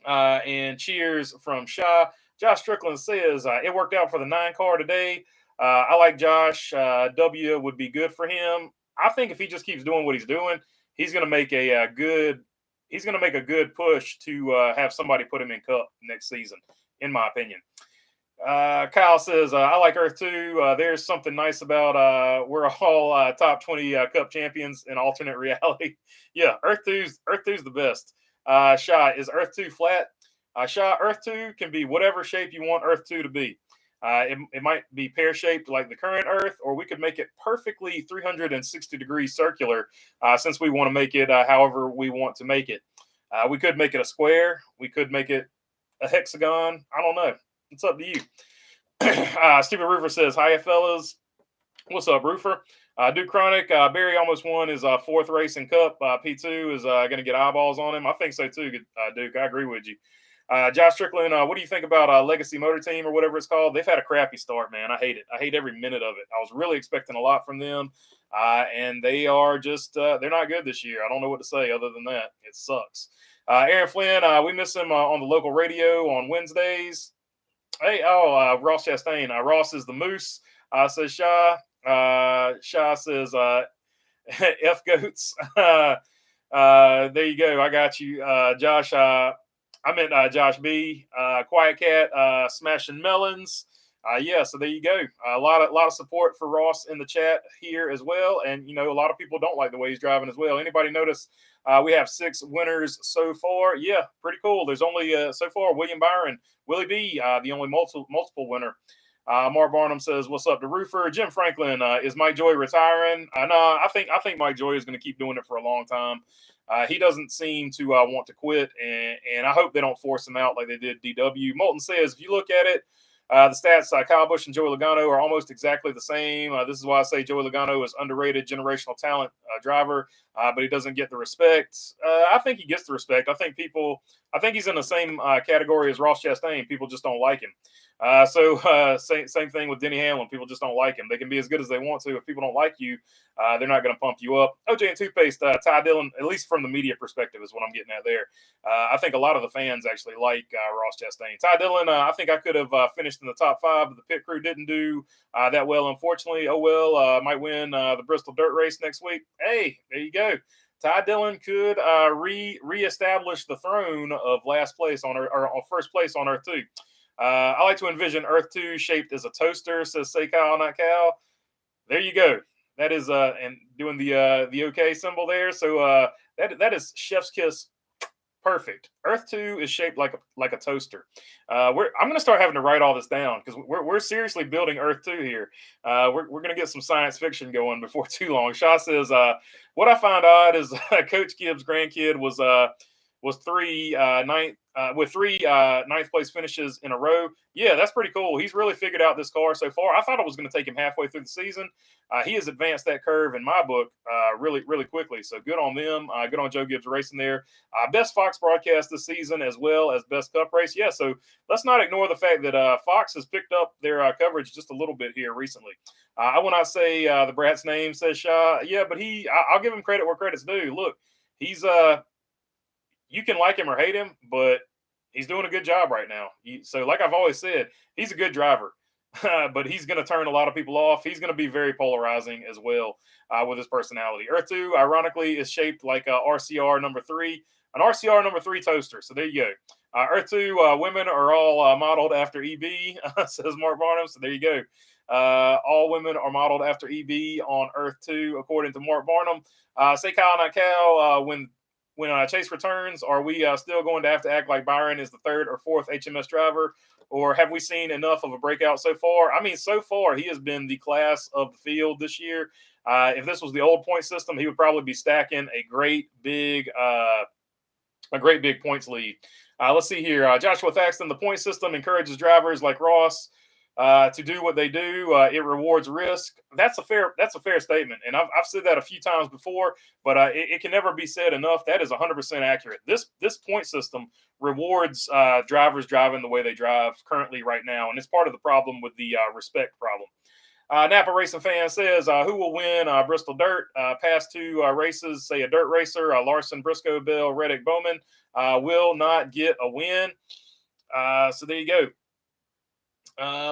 And cheers from Shaw. Josh Strickland says it worked out for the 9 car today. I like Josh. W would be good for him. I think if he just keeps doing what he's doing, he's going to make a good push to have somebody put him in Cup next season, in my opinion. Kyle says, I like Earth 2. There's something nice about we're all top 20 Cup champions in alternate reality. Yeah, Earth 2's the best. Shaw, is Earth 2 flat? Shaw, Earth 2 can be whatever shape you want Earth 2 to be. It might be pear-shaped like the current Earth, or we could make it perfectly 360 degrees circular since we want to make it however we want to make it. We could make it a square. We could make it a hexagon. I don't know. It's up to you. Stephen Roofer says, hi, fellas. What's up, Roofer? Duke Chronic, Barry almost won his 4th race in Cup. P2 is going to get eyeballs on him. I think so too, Duke. I agree with you. Josh Strickland, what do you think about Legacy Motor Team or whatever it's called? They've had a crappy start, man. I hate it. I hate every minute of it. I was really expecting a lot from them, and they are just they're not good this year. I don't know what to say other than that. It sucks. Aaron Flynn, we miss him on the local radio on Wednesdays. Hey, Ross Chastain. Ross is the moose, says Shaw. Shaw says F goats. There you go. I got you. Josh, I meant Josh B. Quiet Cat, Smashing Melons. Yeah, so there you go. A lot of support for Ross in the chat here as well. And, you know, a lot of people don't like the way he's driving as well. Anybody notice we have 6 winners so far? Yeah, pretty cool. There's only so far William Byron, Willie B, the only multiple winner. Mark Barnum says, what's up to Roofer? Jim Franklin, is Mike Joy retiring? No, I think Mike Joy is going to keep doing it for a long time. He doesn't seem to want to quit, and I hope they don't force him out like they did DW. Moulton says, if you look at it, the stats, Kyle Busch and Joey Logano are almost exactly the same. This is why I say Joey Logano is underrated generational talent driver, but he doesn't get the respect. I think he gets the respect. I think people I think he's in the same category as Ross Chastain. People just don't like him. Same thing with Denny Hamlin. People just don't like him. They can be as good as they want to. If people don't like you, they're not going to pump you up. OJ and Toothpaste, Ty Dillon, at least from the media perspective, is what I'm getting at there. I think a lot of the fans actually like Ross Chastain. Ty Dillon, I think I could have finished in the top 5, but the pit crew didn't do that well, unfortunately. Oh, well, might win the Bristol Dirt Race next week. Hey, there you go. Ty Dillon could reestablish the throne of last place on Earth, or first place on Earth 2. I like to envision Earth 2 shaped as a toaster, says Say Kyle, not Cal. There you go. That is and doing the OK symbol there. So that is Chef's Kiss. Perfect. Earth 2 is shaped like a toaster. I'm going to start having to write all this down because we're seriously building Earth 2 here. We're going to get some science fiction going before too long. Shaw says, what I find odd is Coach Gibbs' grandkid was with three ninth place finishes in a row. Yeah, that's pretty cool. He's really figured out this car so far. I thought it was going to take him halfway through the season. He has advanced that curve in my book really, really quickly. So good on them. Good on Joe Gibbs Racing there. Best Fox broadcast this season as well as best Cup race. Yeah, so let's not ignore the fact that Fox has picked up their coverage just a little bit here recently. I will not say the brat's name, says Shaw. Yeah, but I'll give him credit where credit's due. Look, he's you can like him or hate him, but he's doing a good job right now. So like I've always said, he's a good driver, but he's going to turn a lot of people off. He's going to be very polarizing as well with his personality. Earth 2, ironically, is shaped like a RCR number 3, an RCR number 3 toaster. So there you go. Earth 2 women are all modeled after EB, says Mark Barnum. So there you go. All women are modeled after EB on Earth 2, according to Mark Barnum. Say Kyle, not Cal, when Chase returns, are we still going to have to act like Byron is the 3rd or 4th HMS driver, or have we seen enough of a breakout so far? I mean, so far he has been the class of the field this year. If this was the old point system, he would probably be stacking a great big points lead. Let's see here. Joshua Thaxton, the point system encourages drivers like Ross to do what they do. It rewards risk. That's a fair statement, and I've said that a few times before, but it can never be said enough. That is 100% accurate. This point system rewards drivers driving the way they drive currently right now, and it's part of the problem with the respect problem. Napa Racing Fan says, who will win Bristol Dirt? Past 2 races, say a dirt racer, Larson, Briscoe, Bell, Reddick, Bowman will not get a win. So there you go.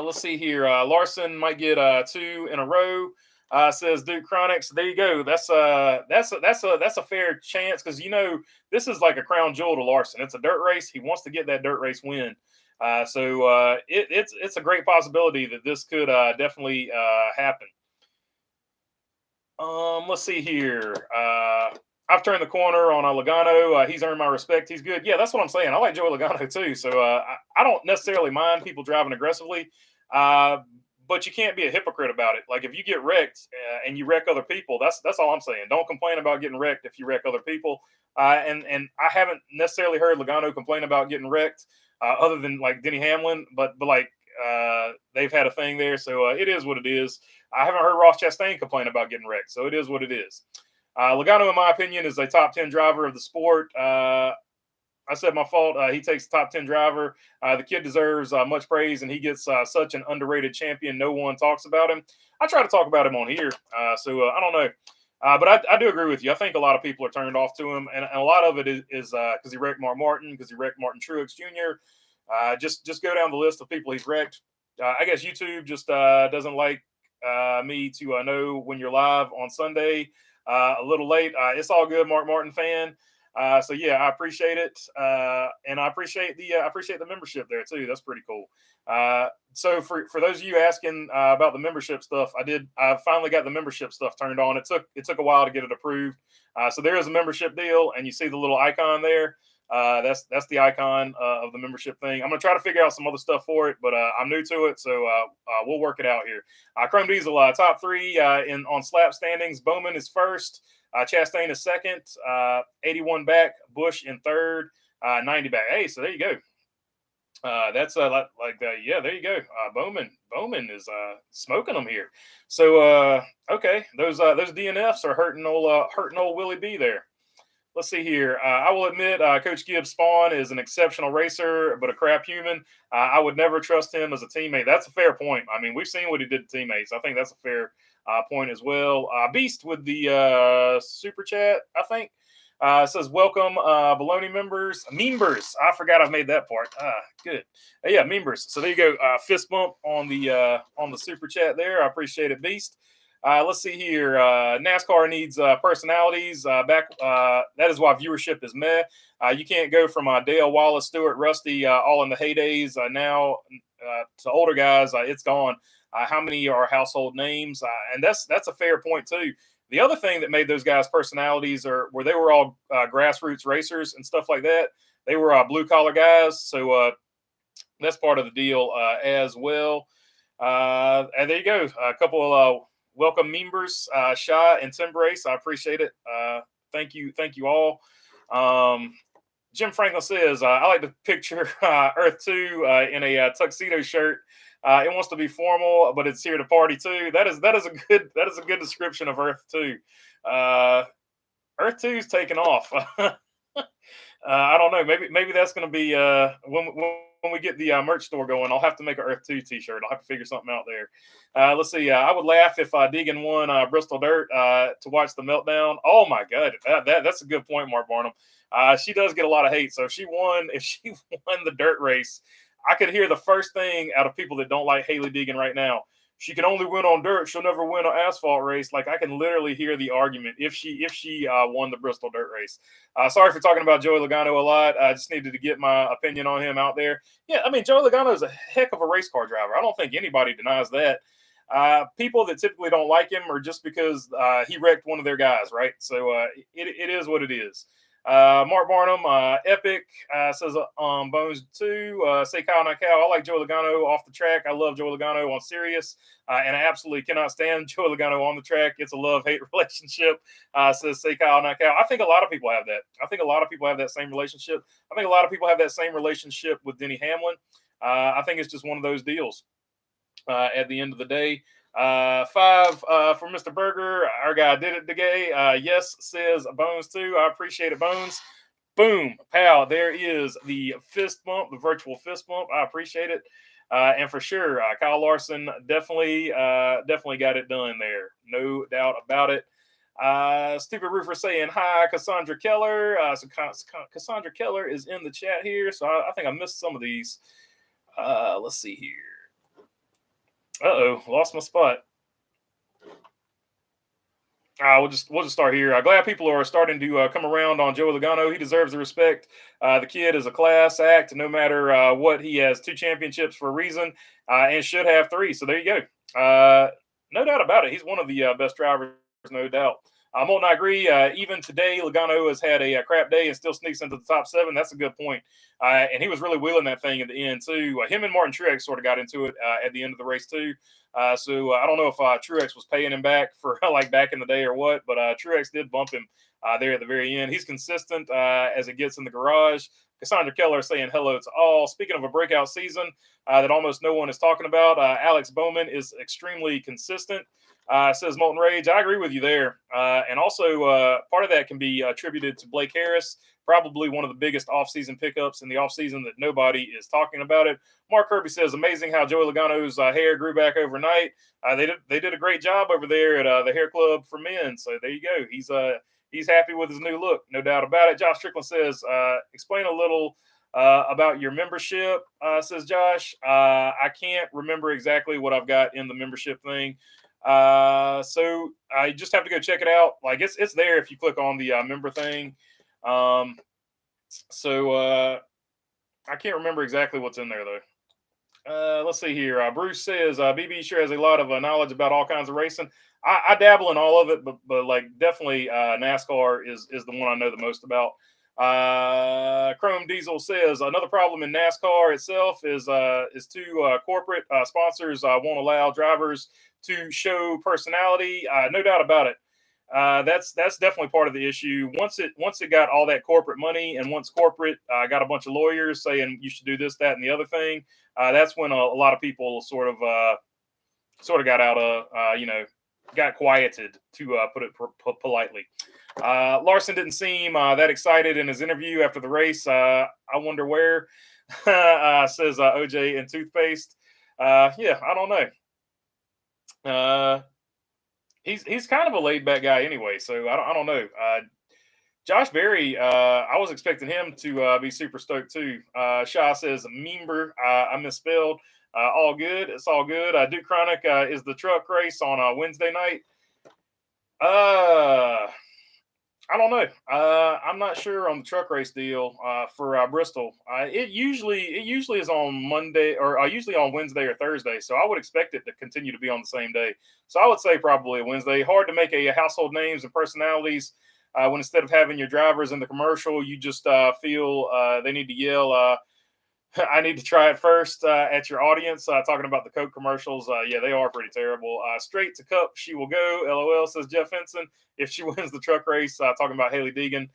Let's see here. Larson might get 2 in a row. Says Duke Chronics. There you go. That's a fair chance because this is like a crown jewel to Larson. It's a dirt race. He wants to get that dirt race win. So it's a great possibility that this could definitely happen. Let's see here. I've turned the corner on Logano. He's earned my respect. He's good. Yeah, that's what I'm saying. I like Joey Logano too. So I don't necessarily mind people driving aggressively, but you can't be a hypocrite about it. Like if you get wrecked and you wreck other people, that's all I'm saying. Don't complain about getting wrecked if you wreck other people. And I haven't necessarily heard Logano complain about getting wrecked, other than like Denny Hamlin. But like they've had a thing there, so it is what it is. I haven't heard Ross Chastain complain about getting wrecked, so it is what it is. Logano, in my opinion, is a top 10 driver of the sport. I said my fault. He takes top 10 driver. The kid deserves much praise, and he gets such an underrated champion. No one talks about him. I try to talk about him on here, so I don't know. But I do agree with you. I think a lot of people are turned off to him, and a lot of it is because he wrecked Mark Martin, because he wrecked Martin Truex Jr. Just go down the list of people he's wrecked. I guess YouTube just doesn't like me to know when you're live on Sunday. A little late. It's all good, Mark Martin fan. So yeah, I appreciate it, and I appreciate the membership there too. That's pretty cool. So for those of you asking about the membership stuff, I finally got the membership stuff turned on. It took a while to get it approved. So there is a membership deal, and you see the little icon there. That's the icon of the membership thing. I'm gonna try to figure out some other stuff for it, but I'm new to it, so we'll work it out here. Chrome Diesel top 3 on slap standings. Bowman is first. Chastain is second. 81 back. Busch in third. 90 back. Hey, so there you go. That's yeah, there you go. Bowman is smoking them here. So okay, those DNFs are hurting old Willie B there. let's see here. I will admit, Coach Gibbs Spawn is an exceptional racer, but a crap human. I would never trust him as a teammate. That's a fair point. I mean, we've seen what he did to teammates. I think that's a fair point as well. Beast with the super chat, I think. Says, welcome, Baloney members. Members. I forgot I've made that part. Good. Yeah, members. So there you go. Fist bump on the super chat there. I appreciate it, Beast. Let's see here. NASCAR needs personalities. That is why viewership is meh. You can't go from Dale, Wallace, Stewart, Rusty, all in the heydays. Now to older guys, it's gone. How many are household names? And that's a fair point too. The other thing that made those guys personalities were they were all grassroots racers and stuff like that. They were blue collar guys, so that's part of the deal as well. And there you go. A couple of welcome members, Shy and Tim Brace. I appreciate it. Thank you all. Jim Franklin says, I like to picture Earth 2 in a tuxedo shirt. It wants to be formal, but it's here to party too. That is a good description of Earth 2. Earth 2 is taking off. I don't know. Maybe that's going to be when we get the merch store going. I'll have to make an Earth 2 t-shirt. I'll have to figure something out there. Let's see. I would laugh if Deegan won Bristol Dirt to watch the meltdown. Oh my God, that's a good point, Mark Barnum. She does get a lot of hate. So if she won the dirt race, I could hear the first thing out of people that don't like Haley Deegan right now. She can only win on dirt. She'll never win an asphalt race. Like, I can literally hear the argument if she won the Bristol dirt race. Sorry for talking about Joey Logano a lot. I just needed to get my opinion on him out there. Yeah, I mean, Joey Logano is a heck of a race car driver. I don't think anybody denies that. People that typically don't like him are just because he wrecked one of their guys, right? So it is what it is. Mark Barnum, Epic, says Bones 2, say Kyle not Cow. I like Joey Logano off the track. I love Joey Logano on Sirius, and I absolutely cannot stand Joey Logano on the track. It's a love-hate relationship, says say Kyle not Cow. I think a lot of people have that. I think a lot of people have that same relationship. I think a lot of people have that same relationship with Denny Hamlin. I think it's just one of those deals at the end of the day. 5 for Mr. Berger. Our guy did it today. Yes, says Bones too. I appreciate it, Bones. Boom, pow. There is the fist bump, the virtual fist bump. I appreciate it. And for sure, Kyle Larson definitely got it done there. No doubt about it. Stupid Roofer saying hi, Cassandra Keller. So Cassandra Keller is in the chat here. So I think I missed some of these. Let's see here. Lost my spot. We'll just start here. Glad people are starting to come around on Joey Logano. He deserves the respect. The kid is a class act. No matter what, he has 2 championships for a reason, and should have 3. So there you go. No doubt about it. He's one of the best drivers, no doubt. Molten, I agree. Even today, Logano has had a crap day and still sneaks into the top 7. That's a good point. And he was really wheeling that thing at the end, too. Him and Martin Truex sort of got into it at the end of the race, too. So I don't know if Truex was paying him back for like back in the day or what, but Truex did bump him there at the very end. He's consistent as it gets in the garage. Cassandra Keller saying hello to all. Speaking of a breakout season that almost no one is talking about, Alex Bowman is extremely consistent. Says Molten Rage. I agree with you there. And also part of that can be attributed to Blake Harris, probably one of the biggest offseason pickups in the offseason that nobody is talking about it. Mark Kirby says, amazing how Joey Logano's hair grew back overnight. They did a great job over there at the Hair Club for Men. So there you go. He's happy with his new look, no doubt about it. Josh Strickland says, explain a little about your membership, says Josh. I can't remember exactly what I've got in the membership thing. So I just have to go check it out. Like it's there if you click on the member thing. So I can't remember exactly what's in there though. Let's see here. Bruce says BB sure has a lot of knowledge about all kinds of racing. I dabble in all of it, but like definitely NASCAR is the one I know the most about. Chrome Diesel says another problem in NASCAR itself is too corporate sponsors won't allow drivers to show personality. No doubt about it. That's definitely part of the issue. Once it got all that corporate money, and once corporate got a bunch of lawyers saying you should do this, that, and the other thing, that's when a lot of people sort of got out of got quieted, to put it politely. Larson didn't seem that excited in his interview after the race. I wonder where, says OJ and Toothpaste. Yeah, I don't know. He's kind of a laid back guy anyway, so I don't know. Josh Berry, I was expecting him to be super stoked too. Shaw says member, I misspelled. All good. It's all good. Duke Chronic is the truck race on Wednesday night. I don't know. I'm not sure on the truck race deal for Bristol. It usually is on Monday or usually on Wednesday or Thursday. So I would expect it to continue to be on the same day. So I would say probably a Wednesday. Hard to make a household names and personalities when instead of having your drivers in the commercial, you just feel they need to yell. I need to try it first at your audience. Talking about the Coke commercials. Yeah, they are pretty terrible. Straight to Cup, she will go. LOL, says Jeff Henson. If she wins the truck race, talking about Haley Deegan.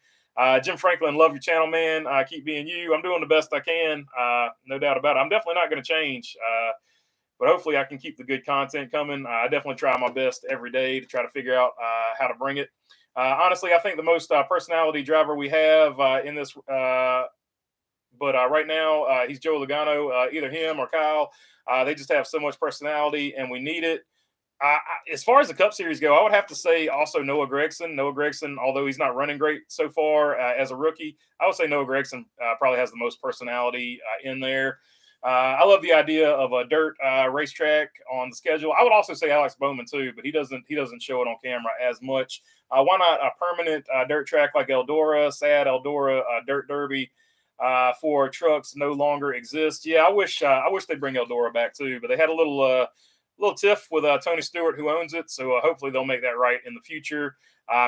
Jim Franklin, love your channel, man. Keep being you. I'm doing the best I can. No doubt about it. I'm definitely not going to change. But hopefully I can keep the good content coming. I definitely try my best every day to try to figure out how to bring it. Honestly, I think the most personality driver we have in this but right now, he's Joe Logano, either him or Kyle. They just have so much personality, and we need it. As far as the Cup Series go, I would have to say also Noah Gragson. Noah Gragson, although he's not running great so far as a rookie, I would say Noah Gragson probably has the most personality in there. I love the idea of a dirt racetrack on the schedule. I would also say Alex Bowman too, but he doesn't show it on camera as much. Why not a permanent dirt track like Eldora, sad Eldora Dirt Derby? For trucks no longer exist. Yeah, I wish they bring Eldora back too, but they had a little tiff with Tony Stewart, who owns it. So hopefully they'll make that right in the future.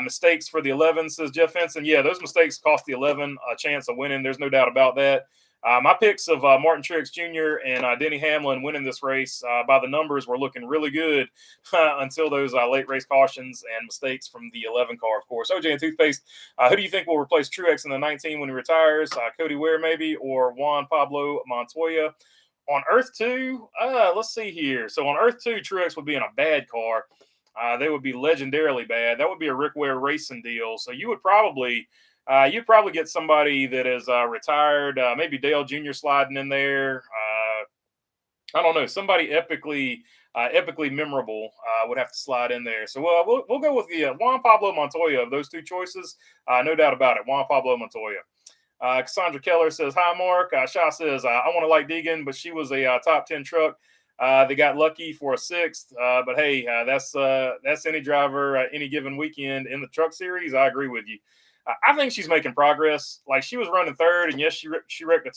Mistakes for the 11, says Jeff Henson. Yeah, those mistakes cost the 11 a chance of winning. There's no doubt about that. My picks of Martin Truex Jr. and Denny Hamlin winning this race by the numbers were looking really good until those late race cautions and mistakes from the 11 car, of course. OJ and Toothpaste, who do you think will replace Truex in the 19 when he retires? Cody Ware maybe, or Juan Pablo Montoya? On Earth 2, let's see here. So on Earth 2, Truex would be in a bad car. They would be legendarily bad. That would be a Rick Ware racing deal. So you would probably you'd probably get somebody that is retired, maybe Dale Jr. sliding in there. I don't know, somebody epically memorable would have to slide in there. So we'll go with the Juan Pablo Montoya of those two choices. No doubt about it, Juan Pablo Montoya. Cassandra Keller says, hi, Mark. Shaw says, I want to like Deegan, but she was a top 10 truck. They got lucky for a sixth. But hey, that's any driver any given weekend in the truck series. I agree with you. I think she's making progress. Like, she was running third, and yes, she wrecked a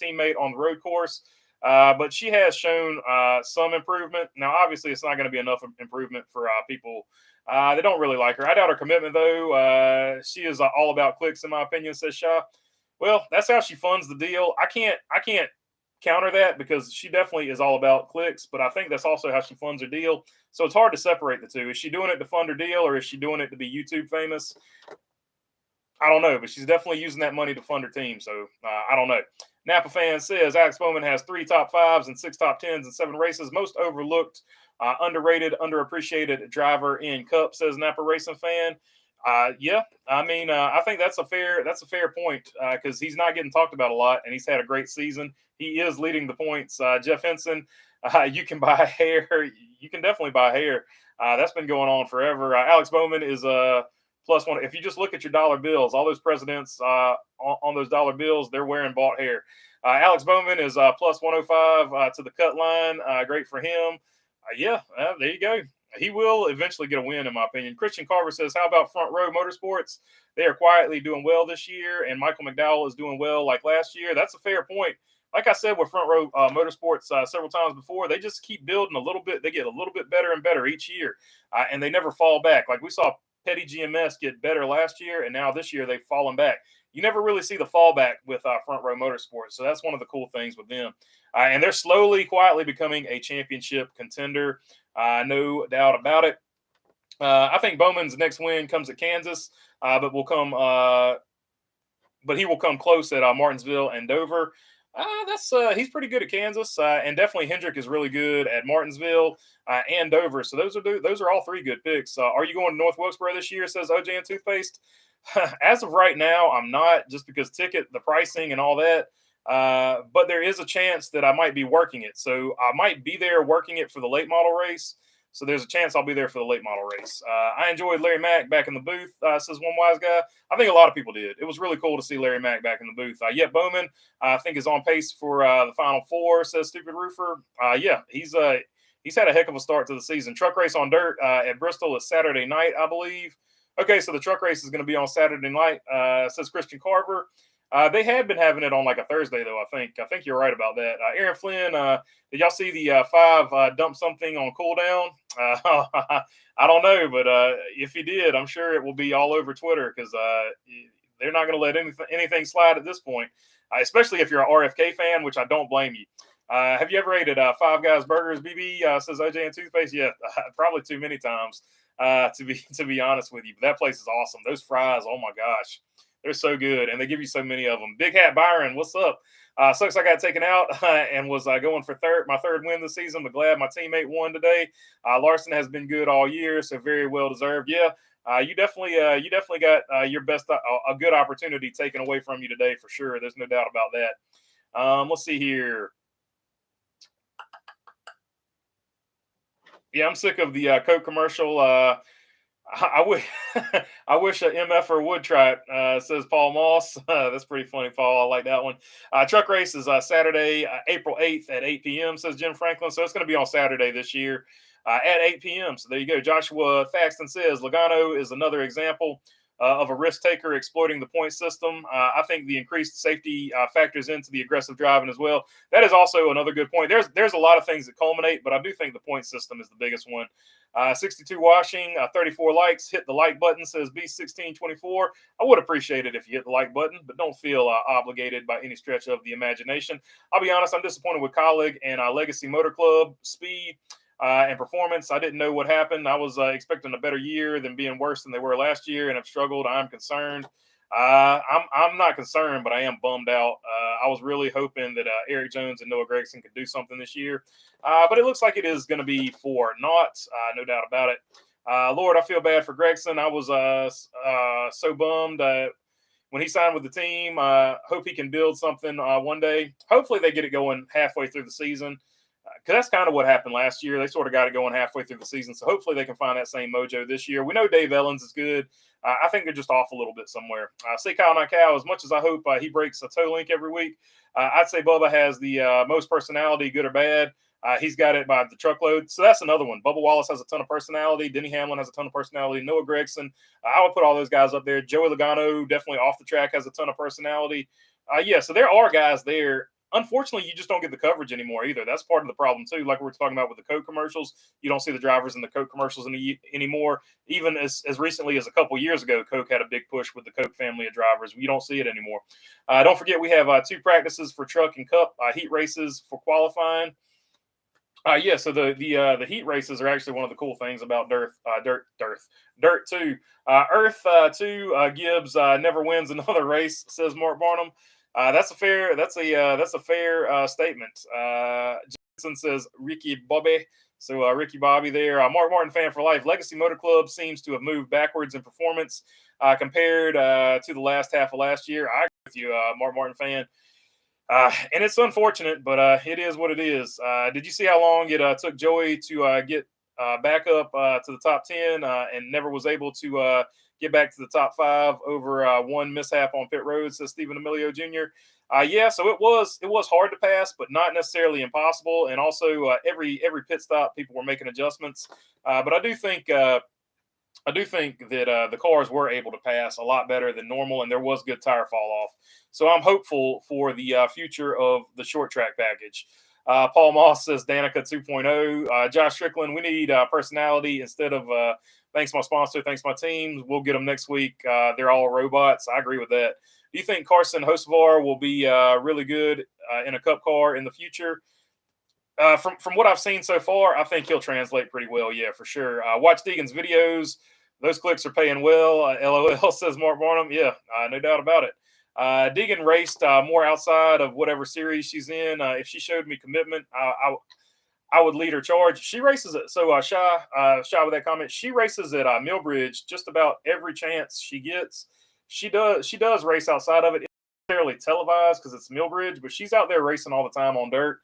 teammate on the road course. But she has shown some improvement. Now, obviously, it's not going to be enough improvement for people that don't really like her. I doubt her commitment, though. She is all about clicks, in my opinion, says Shaw. Well, that's how she funds the deal. I can't counter that because she definitely is all about clicks, but I think that's also how she funds her deal. So it's hard to separate the two. Is she doing it to fund her deal, or is she doing it to be YouTube famous? I don't know, but she's definitely using that money to fund her team. So I don't know. Napa fan says Alex Bowman has 3 top 5s and 6 top 10s and 7 races. Most overlooked, underrated, underappreciated driver in Cup, says Napa Racing fan. Yeah, I mean, I think that's a fair point because he's not getting talked about a lot, and he's had a great season. He is leading the points. Jeff Henson, you can buy hair. You can definitely buy hair. That's been going on forever. Alex Bowman is +1. If you just look at your dollar bills, all those presidents on those dollar bills, they're wearing bought hair. Alex Bowman is +105 to the cut line. Great for him. Yeah, there you go. He will eventually get a win, in my opinion. Christian Carver says, how about Front Row Motorsports? They are quietly doing well this year, and Michael McDowell is doing well like last year. That's a fair point. Like I said with Front Row Motorsports several times before, they just keep building a little bit. They get a little bit better and better each year, and they never fall back. Like we saw Petty GMS get better last year, and now this year they've fallen back. You never really see the fallback with Front Row Motorsports, so that's one of the cool things with them. And they're slowly, quietly becoming a championship contender. No doubt about it. I think Bowman's next win comes at Kansas, but he will come close at Martinsville and Dover. That's he's pretty good at Kansas, and definitely Hendrick is really good at Martinsville and Dover. So those are all three good picks. Are you going to North Wilkesboro this year? Says OJ and Toothpaste. As of right now, I'm not, just because the pricing and all that. But there is a chance that I might be working it, so I might be there working it for the late model race. So there's a chance I'll be there for the late model race. I enjoyed Larry Mack back in the booth, says one wise guy. I think a lot of people did. It was really cool to see Larry Mack back in the booth. Yet Bowman, I think, is on pace for the Final Four, says Stupid Roofer. Yeah, he's had a heck of a start to the season. Truck race on dirt at Bristol is Saturday night, I believe. Okay, so the truck race is going to be on Saturday night, says Christian Carver. They had been having it on like a Thursday, though. I think you're right about that. Aaron Flynn, did y'all see the five dump something on cooldown? I don't know, but if he did, I'm sure it will be all over Twitter, because they're not going to let anything slide at this point, especially if you're an RFK fan, which I don't blame you. Have you ever ate at Five Guys Burgers, BB? Says OJ and Toothpaste. Yeah, probably too many times, to be honest with you. But that place is awesome. Those fries, oh my gosh. They're so good, and they give you so many of them. Big Hat Byron, what's up? Sucks I got taken out and was going for my third win this season, but glad my teammate won today. Larson has been good all year, so very well deserved. Yeah, you definitely got your best, a good opportunity taken away from you today for sure. There's no doubt about that. Let's see here. Yeah, I'm sick of the Coke commercial. I wish I wish a MFer would try it, says Paul Moss. That's pretty funny, Paul. I like that one. Truck race is Saturday, April 8th at 8 p.m., says Jim Franklin. So it's going to be on Saturday this year at 8 p.m. So there you go. Joshua Thaxton says Logano is another example of a risk taker exploiting the point system. I think the increased safety factors into the aggressive driving as well. That is also another good point. There's a lot of things that culminate, but I do think the point system is the biggest one. 62 watching, 34 likes. Hit the like button, says B1624. I would appreciate it if you hit the like button, but don't feel obligated by any stretch of the imagination. I'll be honest, I'm disappointed with Colleague and Legacy Motor Club speed and performance. I didn't know what happened. I was expecting a better year than being worse than they were last year, and have struggled. I'm concerned. I'm not concerned, but I am bummed out. I was really hoping that Eric Jones and Noah Gregson could do something this year, but it looks like it is going to be for naught, no doubt about it. Lord, I feel bad for Gregson. I was so bummed when he signed with the team. Hope he can build something one day. Hopefully they get it going halfway through the season, because that's kind of what happened last year. They sort of got it going halfway through the season. So hopefully they can find that same mojo this year. We know Dave Ellens is good. I think they're just off a little bit somewhere. Say Kyle Not Cow, as much as I hope he breaks a toe link every week, I'd say Bubba has the most personality, good or bad. He's got it by the truckload. So that's another one. Bubba Wallace has a ton of personality. Denny Hamlin has a ton of personality. Noah Gregson, I would put all those guys up there. Joey Logano, definitely off the track, has a ton of personality. Yeah, so there are guys there. Unfortunately, you just don't get the coverage anymore either. That's part of the problem too. Like we were talking about with the Coke commercials, you don't see the drivers in the Coke commercials anymore. Even as recently as a couple years ago, Coke had a big push with the Coke family of drivers. You don't see it anymore. Don't forget, we have 2 practices for truck and cup heat races for qualifying. Yeah, so the heat races are actually one of the cool things about Dirt 2. Earth 2 Gibbs never wins another race, says Mark Barnum. That's a fair statement. Jensen says Ricky Bobby. So Ricky Bobby there. Mark Martin fan for life. Legacy Motor Club seems to have moved backwards in performance compared to the last half of last year. I agree with you, Mark Martin fan. And it's unfortunate, but it is what it is. Did you see how long it took Joey to get back up to the top 10 and never was able to get back to the top 5 over one mishap on pit road, says Stephen Emilio Jr. Yeah, so it was hard to pass, but not necessarily impossible. And also every pit stop, people were making adjustments. But I do think that the cars were able to pass a lot better than normal, and there was good tire fall off. So I'm hopeful for the future of the short track package. Paul Moss says Danica 2.0. Josh Strickland, we need personality instead of thanks my sponsor, thanks my team. We'll get them next week. They're all robots. I agree with that. Do you think Carson Hocevar will be really good in a cup car in the future? From what I've seen so far, I think he'll translate pretty well. Yeah, for sure. Watch Deegan's videos. Those clicks are paying well. LOL, says Mark Barnum. Yeah, no doubt about it. Deegan raced more outside of whatever series she's in. If she showed me commitment, I would lead her charge. She races it. So Shy with that comment, she races at Millbridge just about every chance she gets. She does race outside of it. It's not necessarily televised because it's Millbridge, but she's out there racing all the time on dirt.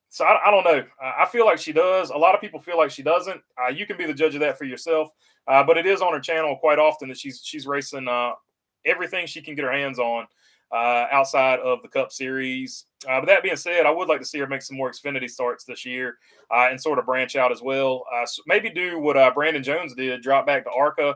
So I don't know. I feel like she does. A lot of people feel like she doesn't. You can be the judge of that for yourself. But it is on her channel quite often that she's racing everything she can get her hands on outside of the Cup Series. But that being said, I would like to see her make some more Xfinity starts this year and sort of branch out as well. So maybe do what Brandon Jones did, drop back to ARCA,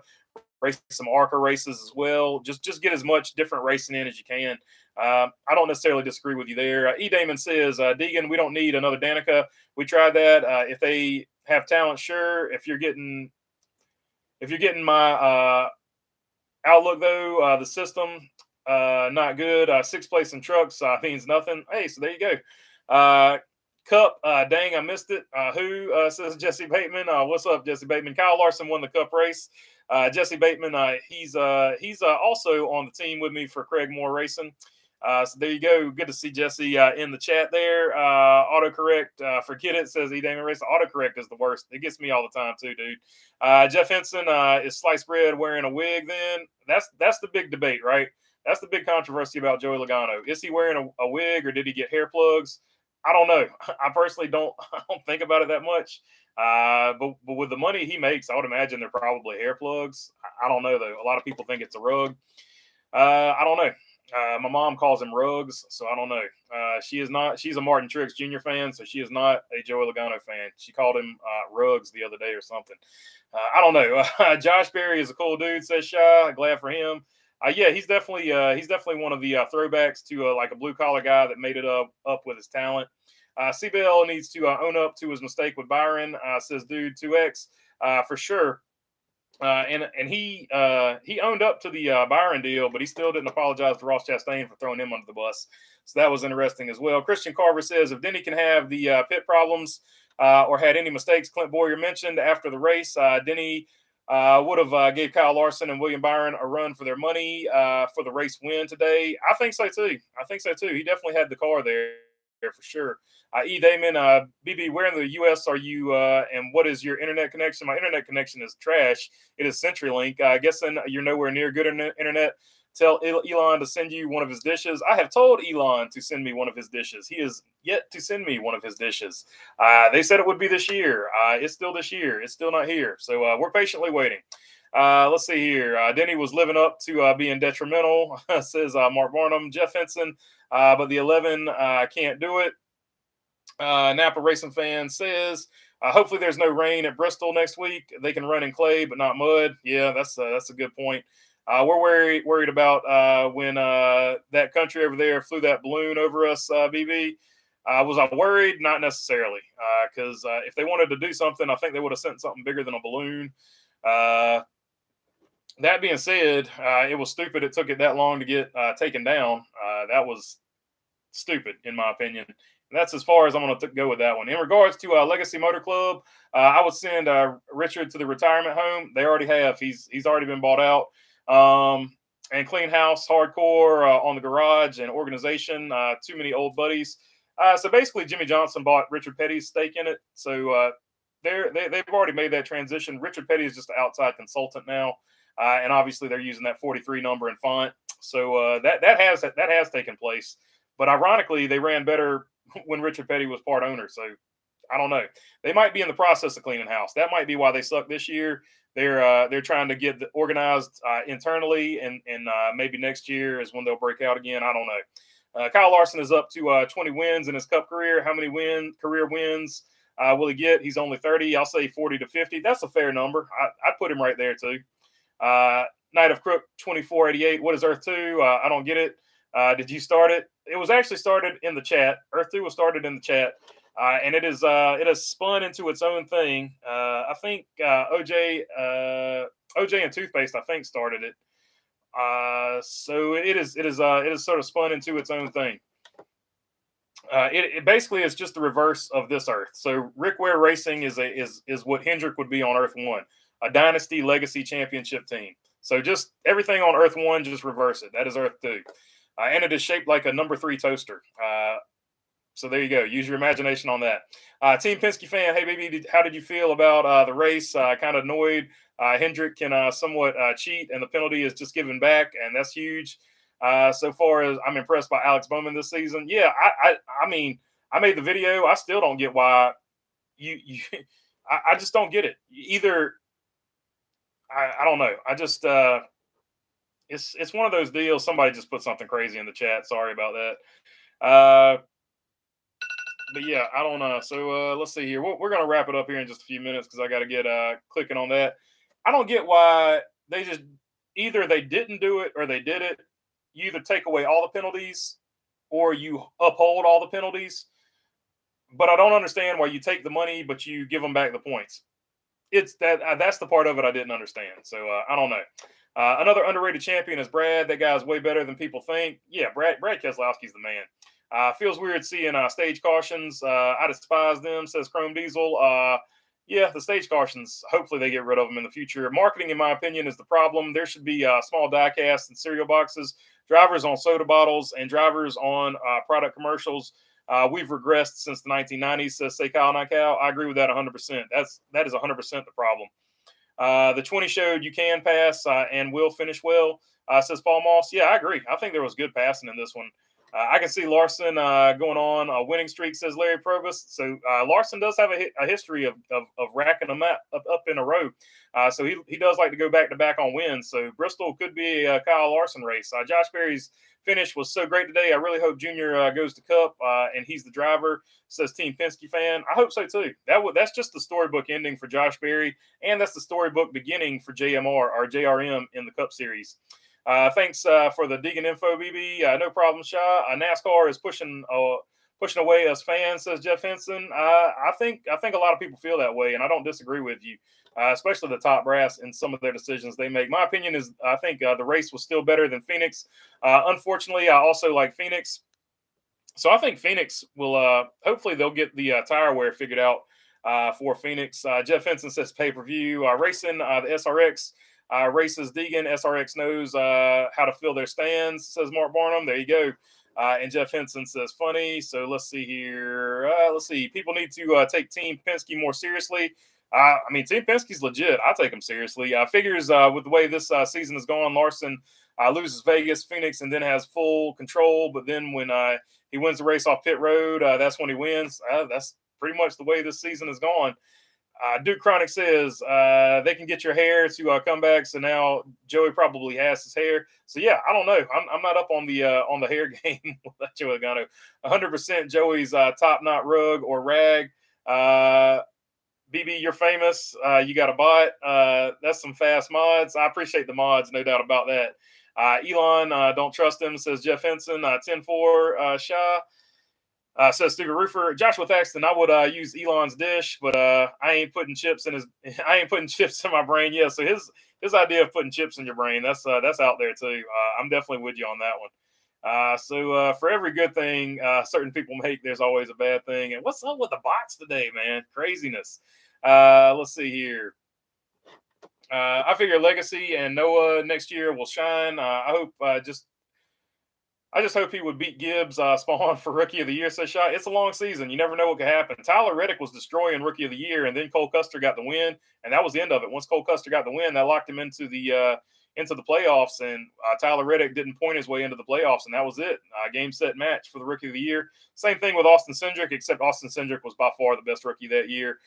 race some ARCA races as well. Just get as much different racing in as you can. I don't necessarily disagree with you there. E. Damon says, Deegan, we don't need another Danica. We tried that. If they have talent, sure. If you're getting my outlook though, the system not good. Sixth place in trucks means nothing. Hey, so there you go. Cup, dang, I missed it. Who says Jesse Bateman? What's up, Jesse Bateman? Kyle Larson won the Cup race. Jesse Bateman, he's also on the team with me for Craig Moore Racing. So there you go. Good to see Jesse in the chat there. Autocorrect, forget it, says E. Damon Race. Autocorrect is the worst. It gets me all the time too, dude. Jeff Henson, is sliced bread wearing a wig then? That's the big debate, right? That's the big controversy about Joey Logano. Is he wearing a wig or did he get hair plugs? I don't know. I personally don't think about it that much. But with the money he makes, I would imagine they're probably hair plugs. I don't know though. A lot of people think it's a rug. I don't know. My mom calls him Rugs, so I don't know. She's a Martin Truex Jr. fan, so she is not a Joey Logano fan. She called him Rugs the other day or something. I don't know. Josh Berry is a cool dude, says Shy. Glad for him. Yeah, he's definitely one of the throwbacks to like a blue collar guy that made it up with his talent. cbell needs to own up to his mistake with Byron, says dude 2x for sure. And he owned up to the Byron deal, but he still didn't apologize to Ross Chastain for throwing him under the bus. So that was interesting as well. Christian Carver says if Denny can have the pit problems or had any mistakes Clint Boyer mentioned after the race, Denny would have gave Kyle Larson and William Byron a run for their money for the race win today. I think so too. He definitely had the car there for sure. E. Damon, BB, where in the U.S. are you and what is your internet connection? My internet connection is trash. It is CenturyLink. Guessing you're nowhere near good internet. Tell Elon to send you one of his dishes. I have told Elon to send me one of his dishes. He is yet to send me one of his dishes. They said it would be this year. It's still this year. It's still not here. So we're patiently waiting. Let's see here. Denny was living up to being detrimental, says Mark Barnum. Jeff Henson, but the 11 can't do it. Napa Racing fan says, hopefully there's no rain at Bristol next week. They can run in clay, but not mud. Yeah, that's a good point. We're worried about when that country over there flew that balloon over us, BB. Was I worried? Not necessarily, because if they wanted to do something, I think they would have sent something bigger than a balloon. That being said, it was stupid. It took it that long to get taken down. That was stupid, in my opinion. And that's as far as I'm going to go with that one. In regards to Legacy Motor Club, I would send Richard to the retirement home. They already have. He's already been bought out. And clean house, hardcore on the garage and organization. Too many old buddies. So basically, Jimmy Johnson bought Richard Petty's stake in it. So they've already made that transition. Richard Petty is just an outside consultant now. And obviously they're using that 43 number and font. So that has taken place. But ironically, they ran better when Richard Petty was part owner. So I don't know. They might be in the process of cleaning house. That might be why they suck this year. They're trying to get organized internally, and maybe next year is when they'll break out again. I don't know. Kyle Larson is up to 20 wins in his Cup career. How many career wins will he get? He's only 30. I'll say 40 to 50. That's a fair number. I'd put him right there too. Night of Crook 2488. What is Earth 2? I don't get it. Did you start it? It was actually started in the chat. Earth 2 was started in the chat. And it has spun into its own thing. I think OJ and Toothpaste, I think, started it. So it is sort of spun into its own thing. It basically is just the reverse of this Earth. So Rick Ware Racing is what Hendrick would be on Earth 1, a dynasty legacy championship team. So just everything on Earth 1, just reverse it. That is Earth 2. And it is shaped like a number 3 toaster. So there you go. Use your imagination on that. Team Penske fan, hey baby, how did you feel about the race? Kind of annoyed. Hendrick can somewhat cheat, and the penalty is just given back, and that's huge. So far as I'm impressed by Alex Bowman this season. Yeah, I mean, I made the video. I still don't get why you I just don't get it. Either I don't know. I just it's one of those deals. Somebody just put something crazy in the chat. Sorry about that. But yeah, I don't know. So let's see here. We're gonna wrap it up here in just a few minutes because I got to get clicking on that. I don't get why they just either they didn't do it or they did it. You either take away all the penalties or you uphold all the penalties. But I don't understand why you take the money but you give them back the points. It's that's the part of it I didn't understand. So I don't know. Another underrated champion is Brad. That guy's way better than people think. Yeah, Brad Keselowski's the man. Feels weird seeing stage cautions. I despise them, says Chrome Diesel. Yeah, the stage cautions, hopefully they get rid of them in the future. Marketing, in my opinion, is the problem. There should be small die casts and cereal boxes, drivers on soda bottles, and drivers on product commercials. We've regressed since the 1990s, says Say Kyle Not Cal. I agree with that 100%. That is 100% the problem. The 20 showed you can pass and will finish well, says Paul Moss. Yeah, I agree. I think there was good passing in this one. I can see Larson going on a winning streak, says Larry Probus. So Larson does have a history of racking them up in a row. So he does like to go back to back on wins. So Bristol could be a Kyle Larson race. Josh Berry's finish was so great today. I really hope Junior goes to Cup and he's the driver, says Team Penske fan. I hope so too. That's just the storybook ending for Josh Berry, and that's the storybook beginning for JMR or JRM in the Cup Series. Thanks for the Deegan info, BB. No problem, Shaw. NASCAR is pushing away us fans, says Jeff Henson. I think a lot of people feel that way, and I don't disagree with you, especially the top brass in some of their decisions they make. My opinion is I think the race was still better than Phoenix. Unfortunately, I also like Phoenix. So I think Phoenix will hopefully they'll get the tire wear figured out for Phoenix. Jeff Henson says pay-per-view. Racing, the SRX. Races Deegan, SRX knows how to fill their stands, says Mark Barnum. There you go. And Jeff Henson says funny. So let's see here. Let's see. People need to take Team Penske more seriously. I mean, Team Penske's legit. I take them seriously. Figures with the way this season has gone, Larson loses Vegas, Phoenix, and then has full control. But then when he wins the race off pit road, that's when he wins. That's pretty much the way this season has gone. Duke Chronic says they can get your hair to come back. So now Joey probably has his hair. So yeah, I don't know. I'm not up on the hair game with Joey Logano. 100% Joey's top knot rug or rag. BB, you're famous. You got a bot. That's some fast mods. I appreciate the mods, no doubt about that. Elon, don't trust him, says Jeff Henson. 10-4 Shaw. Says Stuger Roofer. Joshua Thaxton, I would use Elon's dish, but I ain't putting chips in my brain. Yeah, so his idea of putting chips in your brain, that's out there too. I'm definitely with you on that one. So for every good thing certain people make, there's always a bad thing. And what's up with the bots today, man? Craziness. Let's see here. I figure Legacy and Noah next year will shine. I hope I just hope he would beat Gibbs Spawn for Rookie of the Year. Says Shot. It's a long season. You never know what could happen. Tyler Reddick was destroying Rookie of the Year, and then Cole Custer got the win, and that was the end of it. Once Cole Custer got the win, that locked him into the playoffs, and Tyler Reddick didn't point his way into the playoffs, and that was it. Game, set, match for the Rookie of the Year. Same thing with Austin Cindric, except Austin Cindric was by far the best rookie that year.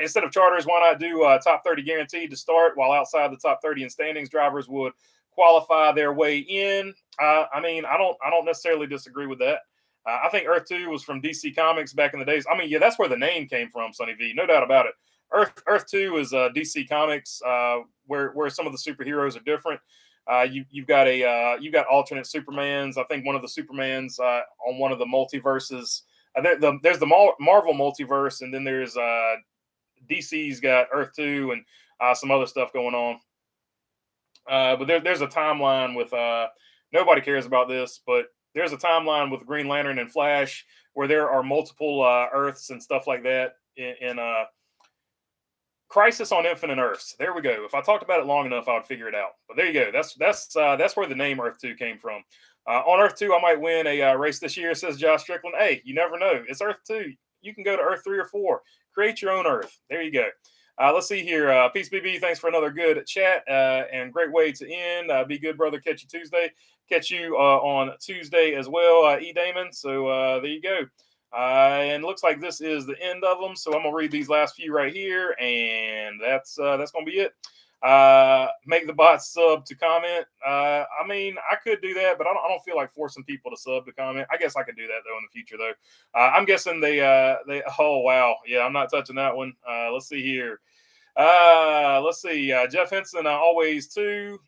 Instead of charters, why not do top 30 guaranteed to start, while outside the top 30 in standings, drivers would qualify their way in. I mean, I don't necessarily disagree with that. I think Earth 2 was from DC Comics back in the days. I mean, yeah, that's where the name came from, Sonny V. No doubt about it. Earth 2 is DC Comics, where some of the superheroes are different. You've got alternate Supermans. I think one of the Supermans on one of the multiverses. There's the Marvel multiverse, and then there's DC's got Earth 2 and some other stuff going on. But there's a timeline with nobody cares about this, but there's a timeline with Green Lantern and Flash where there are multiple Earths and stuff like that in Crisis on Infinite Earths. There we go. If I talked about it long enough, I would figure it out. But there you go. That's where the name Earth 2 came from. On Earth 2, I might win a race this year, says Josh Strickland. Hey, you never know. It's Earth 2. You can go to Earth 3 or 4. Create your own Earth. There you go. Let's see here. Peace, BB. Thanks for another good chat and great way to end. Be good, brother. Catch you Tuesday. Catch you on Tuesday as well, E. Damon. So there you go. And looks like this is the end of them. So I'm gonna read these last few right here, and that's gonna be it. Make the bots sub to comment. I mean, I could do that, but I don't feel like forcing people to sub to comment. I guess I could do that though in the future though. I'm guessing they oh wow, yeah, I'm not touching that one. Let's see here. Let's see. Jeff Henson, always too.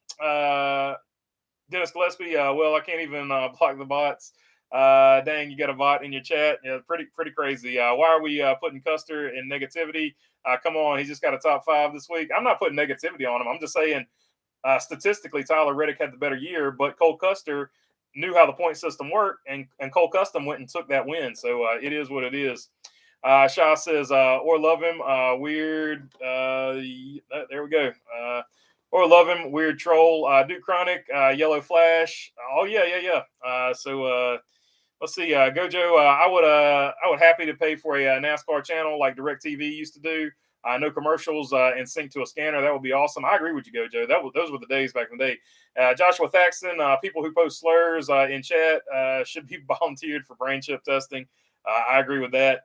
Dennis Gillespie, well, I can't even block the bots. Dang, you got a bot in your chat. Yeah, pretty crazy. Why are we putting Custer in negativity? Come on, he just got a top 5 this week. I'm not putting negativity on him. I'm just saying statistically, Tyler Reddick had the better year, but Cole Custer knew how the point system worked, and Cole Custom went and took that win. So it is what it is. Shaw says, or love him, weird. There we go. Or love him, weird troll. Duke Chronic, Yellow Flash. Oh yeah. So let's see, Gojo. I would happy to pay for a NASCAR channel like DirecTV used to do. No commercials and sync to a scanner. That would be awesome. I agree with you, Gojo. Those were the days back in the day. Joshua Thaxton, people who post slurs in chat should be volunteered for brain chip testing. I agree with that.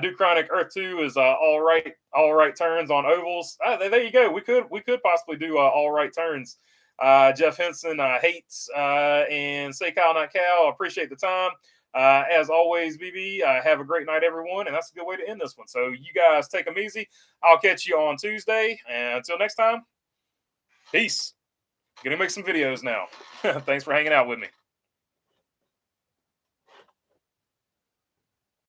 Duke Chronic Earth 2 is all right turns on ovals. There you go. We could possibly do all right turns. Jeff Henson hates and say Kyle not Cal. Appreciate the time. As always, BB, have a great night, everyone. And that's a good way to end this one. So you guys take them easy. I'll catch you on Tuesday. And until next time, peace. Gonna make some videos now. Thanks for hanging out with me.